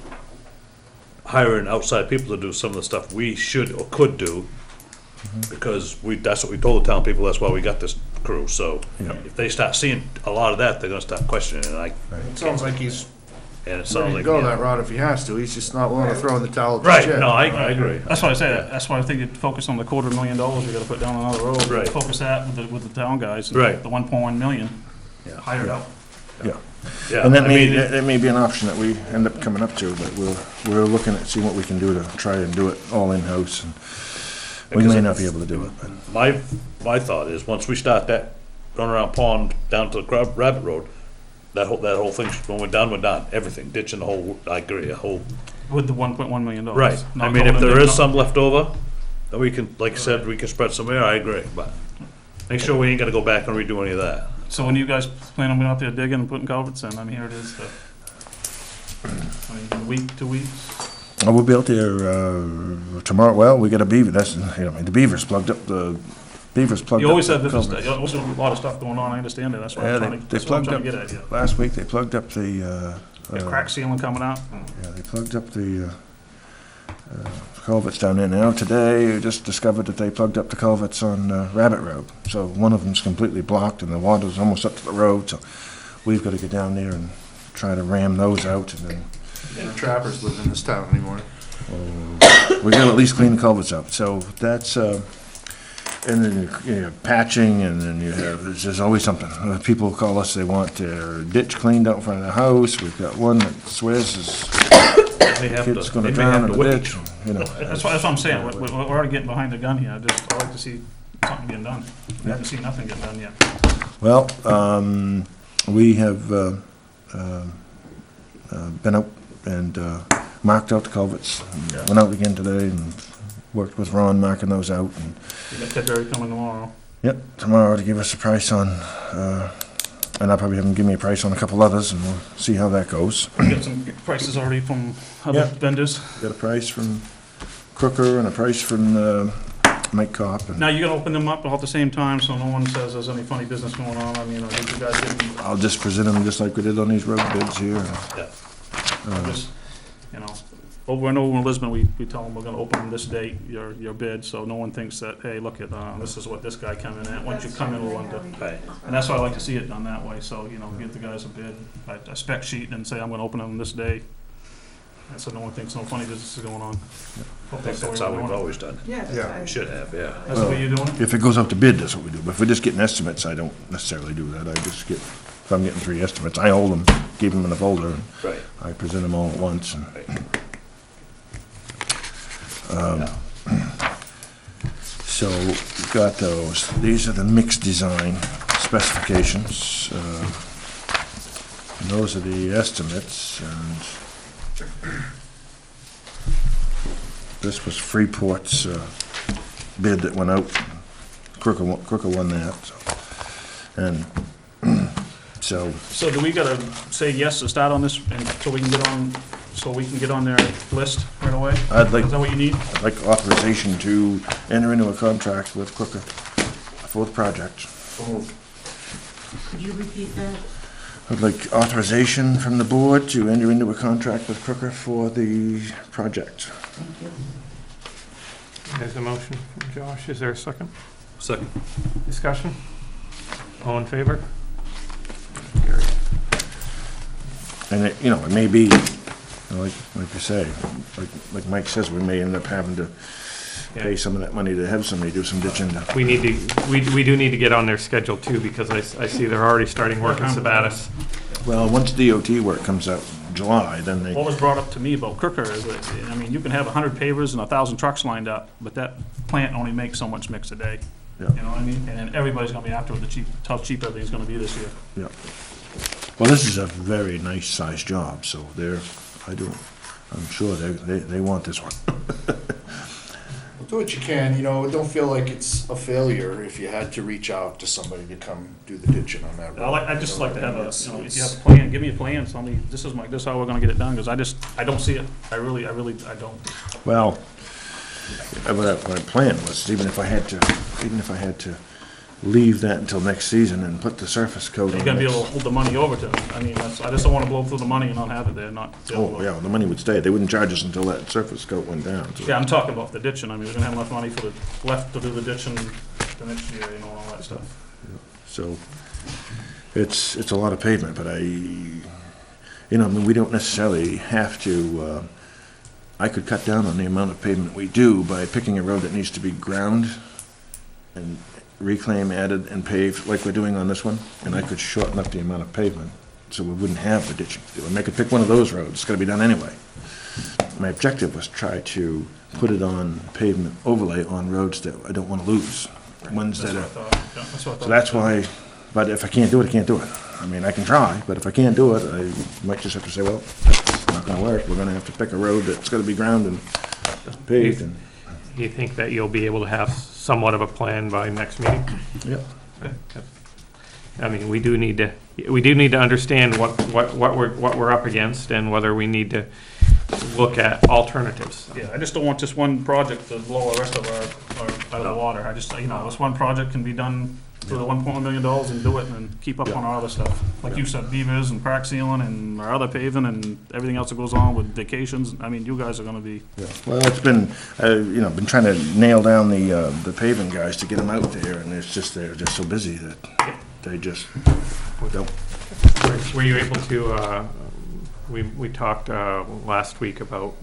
S3: hiring outside people to do some of the stuff we should or could do, because that's what we told the town people, that's why we got this crew, so
S8: Yeah.
S3: if they start seeing a lot of that, they're gonna start questioning, and
S4: It sounds like he's
S3: it
S4: ready
S3: sounds
S4: to
S3: like.
S4: go
S3: yeah.
S4: that route if he has to. He's just not willing to throw in the towel just
S3: Right,
S4: yet.
S3: no, I agree.
S6: That's why I say, that's why I think you'd focus on the $250,000 we gotta put down another road.
S3: Right.
S6: Focus that with the town guys. and
S3: Right.
S6: The 1.1 million,
S3: Yeah.
S6: hired out.
S3: Yeah,
S8: And that
S3: I
S8: may,
S3: mean,
S8: that may be an option that we end up coming up to, but we're looking at seeing what we can do to try and do it all in-house, and we
S3: Because
S8: may
S3: it-
S8: not be able to do it, but.
S3: my thought is, once we start that runaround pond down to the Rabbit Road, that whole thing, when we're done, everything, ditching the whole, I agree, a whole.
S6: With the $1.1 million.
S3: Right, I
S6: Not
S3: mean, if
S6: going in
S3: there is
S6: not-
S3: some left over, then we can, like I said, we can spread some air, I agree, but make sure we ain't gotta go back and redo any of that.
S6: So when you guys plan on being out there digging and putting culverts in, here it is, a week, 2 weeks?
S8: We'll be out there, tomorrow. Well, we got a beaver, that's, the beaver's plugged up
S6: You always have different,
S8: culverts.
S6: you always have a lot of stuff going on, I understand that, that's what
S8: Yeah,
S6: I'm
S8: they
S6: trying to
S8: plugged
S6: get
S8: up,
S6: at you.
S8: last week, they plugged up the,
S6: Got crack sealing coming out.
S8: yeah, they plugged up the, culverts down there now. Today, I just discovered that they plugged up the culverts on Rabbit Road. So one of them's completely blocked and the water's almost up to the road, so we've got to get down there and try to ram those out, and then
S4: No trappers live in this town anymore.
S8: we're gonna at least clean the culverts up. So that's, and then you have patching, and then you have, there's always something. People call us, they want their ditch cleaned out in front of the house. We've got one that swears his
S6: They have
S8: kid's
S6: to,
S8: gonna
S6: they may
S8: drown
S6: have
S8: in
S6: to
S8: the
S6: wait.
S8: ditch, you know.
S6: That's what I'm saying, we're already getting behind the gun here, I like to see something getting done. We haven't seen nothing get done yet.
S8: Well, we have been out and marked out the culverts. Went out again today and worked with Ron marking those out. And,
S6: We got February coming tomorrow.
S8: yep, tomorrow to give us a price on, and I'll probably have him give me a price on a couple others, and we'll see how that goes.
S6: We got some prices already from other
S8: Yeah.
S6: vendors.
S8: Got a price from Crooker and a price from Mike Kopp. And
S6: Now, you gonna open them up all at the same time, so no one says there's any funny business going on? I mean, I think you guys didn't,
S8: I'll just present them just like we did on these road bids here.
S6: just, you know, over and over in Lisbon, we tell them we're gonna open this date, your bid, so no one thinks that, hey, look at, this is what this guy come in at. Once you come in, we'll under.
S3: Right.
S6: And that's why I like to see it done that way, so, you know, give the guys a bid, a spec sheet, and say, I'm gonna open them this day. And so no one thinks no funny business is going on.
S3: I think that's how we've always done it.
S7: Yeah.
S4: Yeah.
S3: We should have, yeah.
S6: That's the way you're doing it?
S8: If it goes out to bid, that's what we do. But if we're just getting estimates, I don't necessarily do that. I just get, if I'm getting 3 estimates, I hold them, keep them in a folder, and
S3: Right.
S8: I present them all at once. And, so we've got those. These are the mixed design specifications. And those are the estimates. And this was Freeport's bid that went out. Crooker won that. So. And so
S6: So do we gotta say yes to start on this, and so we can get on their list right away?
S8: I'd like,
S6: Is that what you need?
S8: I'd like authorization to enter into a contract with Crooker for the project.
S9: Could you repeat that?
S8: I'd like authorization from the board to enter into a contract with Crooker for the project.
S9: Thank you.
S1: There's a motion from Josh. Is there a second?
S3: Second.
S1: Discussion? All in favor?
S8: And it, you know, it may be, like you say, like Mike says, we may end up having to pay some of that money to have somebody do some ditching.
S1: We need to, we do need to get on their schedule too, because I see they're already starting work in Sabatis.
S8: Well, once DOT work comes out in July, then they,
S6: What was brought up to me about Crooker is that, I mean, you can have 100 pavers and 1,000 trucks lined up, but that plant only makes so much mix a day.
S8: Yeah.
S6: You know what I mean? And everybody's gonna be after it, how cheap everything's gonna be this year.
S8: yeah. Well, this is a very nice sized job, so I'm sure they want this one.
S4: Do what you can, you know, don't feel like it's a failure if you had to reach out to somebody to come do the ditching on that road.
S6: I just like to have a,
S4: It's-
S6: you know, if
S4: it's-
S6: you have a plan, give me a plan, tell me, this is how we're gonna get it done, because I don't see it. I really don't.
S8: Well, what my plan was, even if I had to leave that until next season and put the surface coat on.
S6: You gotta be
S8: next-
S6: able to hold the money over to them. I mean, I just don't wanna blow through the money and not have it there, not. be able
S8: Oh,
S6: to-
S8: yeah, the money would stay. They wouldn't charge us until that surface coat went down. So-
S6: Yeah, I'm talking about the ditching. I mean, we're gonna have enough money left to do the ditching the next year, you know, and all that stuff.
S8: So, it's a lot of pavement, but I mean, we don't necessarily have to, I could cut down on the amount of pavement we do by picking a road that needs to be ground and reclaim, added, and paved, like we're doing on this one, and I could shorten up the amount of pavement, so we wouldn't have the ditching to do. And I could pick one of those roads, it's gotta be done anyway. My objective was try to put it on pavement overlay on roads that I don't wanna lose, ones
S6: That's
S8: that
S6: what I
S8: are,
S6: thought. Yeah, that's what I thought.
S8: so that's why, but if I can't do it, I can't do it. I mean, I can try, but if I can't do it, I might just have to say, well, it's not gonna work, we're gonna have to pick a road that's gonna be ground and paved, and,
S1: You think that you'll be able to have somewhat of a plan by next meeting?
S8: yep.
S1: I mean, we do need to understand what we're up against and whether we need to look at alternatives.
S6: Yeah, I just don't want just one project to blow the rest of our out of the water. I just, you know, this one project can be done for the $1.1 million and do it and then keep up on our other stuff. Like you said, beavers and crack sealing and our other paving and everything else that goes on with vacations. I mean, you guys are gonna be,
S8: Well, it's been, been trying to nail down the paving guys to get them out there, and it's just, they're just so busy that they just don't.
S1: Were you able to, we talked last week about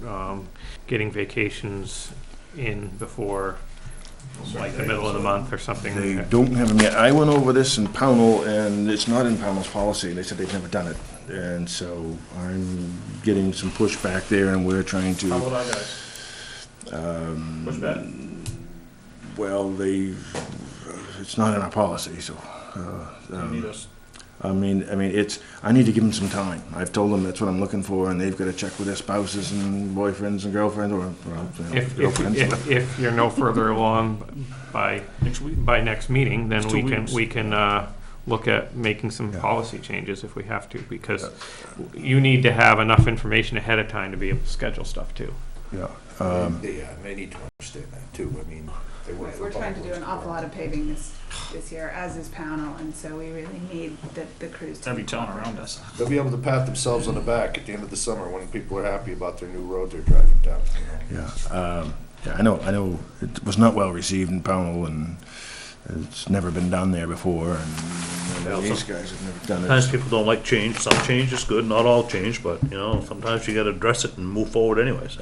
S1: getting vacations in before, like the middle of the month or something?
S8: They don't have them yet. I went over this in Pownell, and it's not in Pownell's policy. They said they've never done it. And so I'm getting some pushback there, and we're trying to.
S6: how about our guys? Push back?
S8: Well, it's not in our policy, so.
S6: You need us.
S8: I mean, I need to give them some time. I've told them that's what I'm looking for, and they've got to check with their spouses and boyfriends and girlfriends, or, girlfriends.
S1: If you're no further along by next meeting, then
S6: It's 2 weeks.
S1: we can look at making some
S8: Yeah.
S1: policy changes if we have to, because you need to have enough information ahead of time to be able to schedule stuff too.
S8: Yeah.
S4: They need to understand that too. I mean, they work for
S7: We're trying to do an
S4: public
S7: awful lot of paving this year, as is Pownell, and so we really need the crews to.
S6: Every town around us.
S4: They'll be able to pat themselves on the back at the end of the summer when people are happy about their new road they're driving down.
S8: Yeah, I know it was not well received in Pownell, and it's never been done there before, and these guys have never done
S3: Sometimes
S8: it.
S3: people don't like change. Some change is good, not all change, but, sometimes you gotta address it and move forward anyways.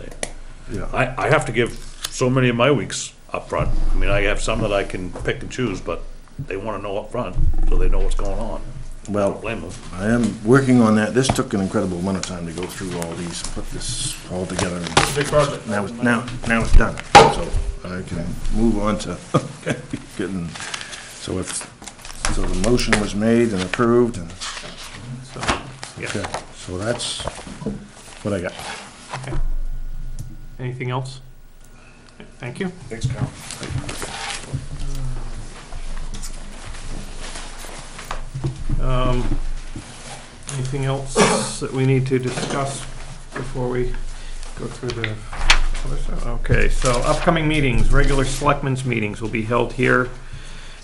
S8: Yeah.
S3: I have to give so many of my weeks up front. I mean, I have some that I can pick and choose, but they wanna know up front, so they know what's going on. I
S8: Well,
S3: don't blame them.
S8: I am working on that. This took an incredible amount of time to go through all these, put this all together. And
S6: Big project.
S8: now it's done, so I can move on to getting, so the motion was made and approved, and,
S1: So, yeah.
S8: okay, so that's what I got.
S1: Anything else? Thank you.
S4: Thanks, Cal.
S1: Anything else that we need to discuss before we go through the other stuff? Okay, so upcoming meetings, regular selectmen's meetings will be held here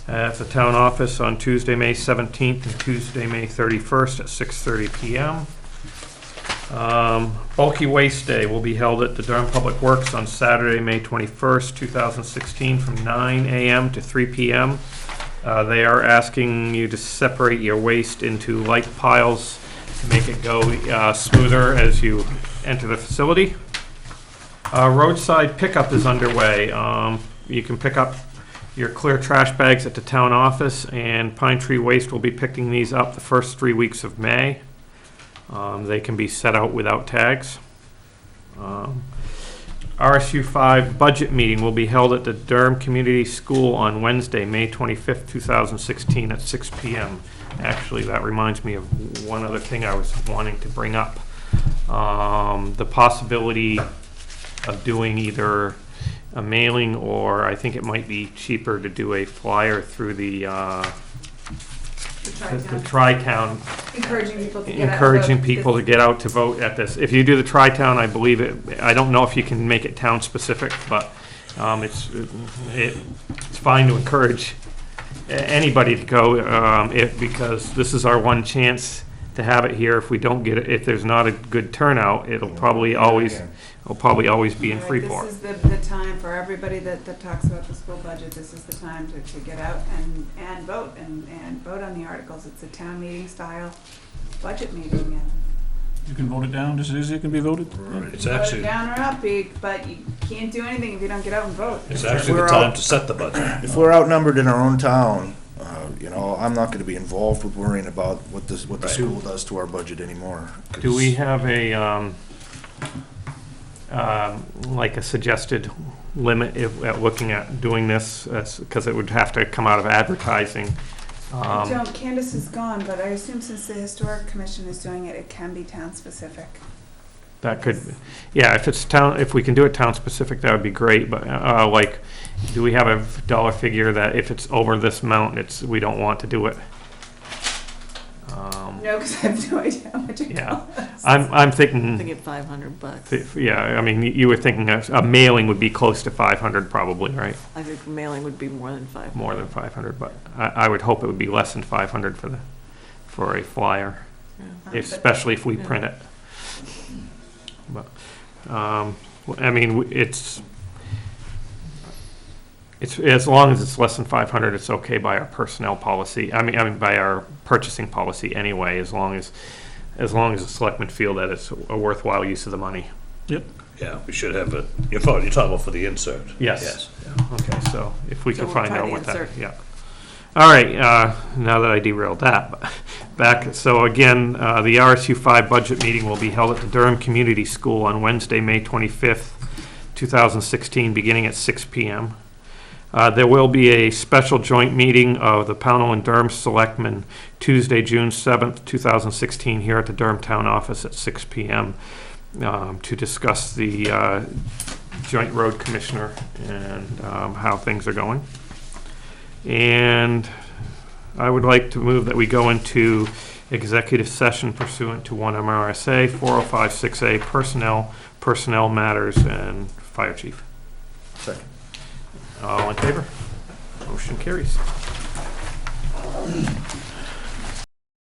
S1: at the town office on Tuesday, May 17th and Tuesday, May 31st at 6:30 PM. Bulky Waste Day will be held at the Durham Public Works on Saturday, May 21st, 2016, from 9 AM to 3 PM. They are asking you to separate your waste into light piles to make it go smoother as you enter the facility. Roadside pickup is underway. You can pick up your clear trash bags at the town office, and Pine Tree Waste will be picking these up the first 3 weeks of May. They can be set out without tags. RSU 5 budget meeting will be held at the Durham Community School on Wednesday, May 25th, 2016 at 6 PM. Actually, that reminds me of one other thing I was wanting to bring up. The possibility of doing either a mailing, or I think it might be cheaper to do a flyer through the Tri-Town,
S7: Encouraging people to get out.
S1: encouraging people to get out to vote at this. If you do the Tri-Town, I believe it, I don't know if you can make it town-specific, but it's fine to encourage anybody to go, because this is our one chance to have it here. If we don't get it, if there's not a good turnout, it'll probably always be in Freeport.
S7: This is the time for everybody that talks about the school budget. This is the time to get out and vote and vote on the articles. It's a town meeting style budget meeting, and
S6: You can vote it down just as easy as it can be voted.
S3: It's
S7: vote it
S3: actually,
S7: down or up, but you can't do anything if you don't get out and vote.
S3: it's actually the time to set the budget.
S4: If we're outnumbered in our own town, I'm not gonna be involved with worrying about what the school does to our budget anymore.
S1: Do we have a, like a suggested limit at looking at doing this? Because it would have to come out of advertising.
S7: Candace is gone, but I assume since the Historic Commission is doing it, it can be town-specific.
S1: That could, yeah, if we can do it town-specific, that would be great, but, like, do we have a dollar figure that if it's over this amount, we don't want to do it?
S7: No, because I have no idea how much it
S1: Yeah.
S7: costs.
S1: I'm thinking,
S5: Thinking $500.
S1: yeah, I mean, you were thinking a mailing would be close to 500 probably, right?
S5: I think mailing would be more than 500.
S1: More than 500, but I would hope it would be less than 500 for a flyer, especially if we
S5: Yeah.
S1: print it. But, I mean, it's, as long as it's less than 500, it's okay by our personnel policy. I mean, by our purchasing policy anyway, as long as the selectmen feel that it's a worthwhile use of the money.
S3: Yeah, we should have a, you're talking about for the insert.
S1: Yes. Okay, so if we
S5: So
S1: can
S5: we'll
S1: find
S5: try
S1: out
S5: the
S1: what that,
S5: insert.
S1: yeah. All right, now that I derailed that, back, so again, the RSU 5 budget meeting will be held at the Durham Community School on Wednesday, May 25th, 2016, beginning at 6 p.m. There will be a special joint meeting of the Pownell and Durham Selectmen Tuesday, June 7th, 2016, here at the Durham Town Office at 6 p.m. To discuss the joint road commissioner and how things are going. And I would like to move that we go into executive session pursuant to 1 MRSA 4056A personnel matters, and fire chief.
S8: Second.
S1: All in favor? Motion carries.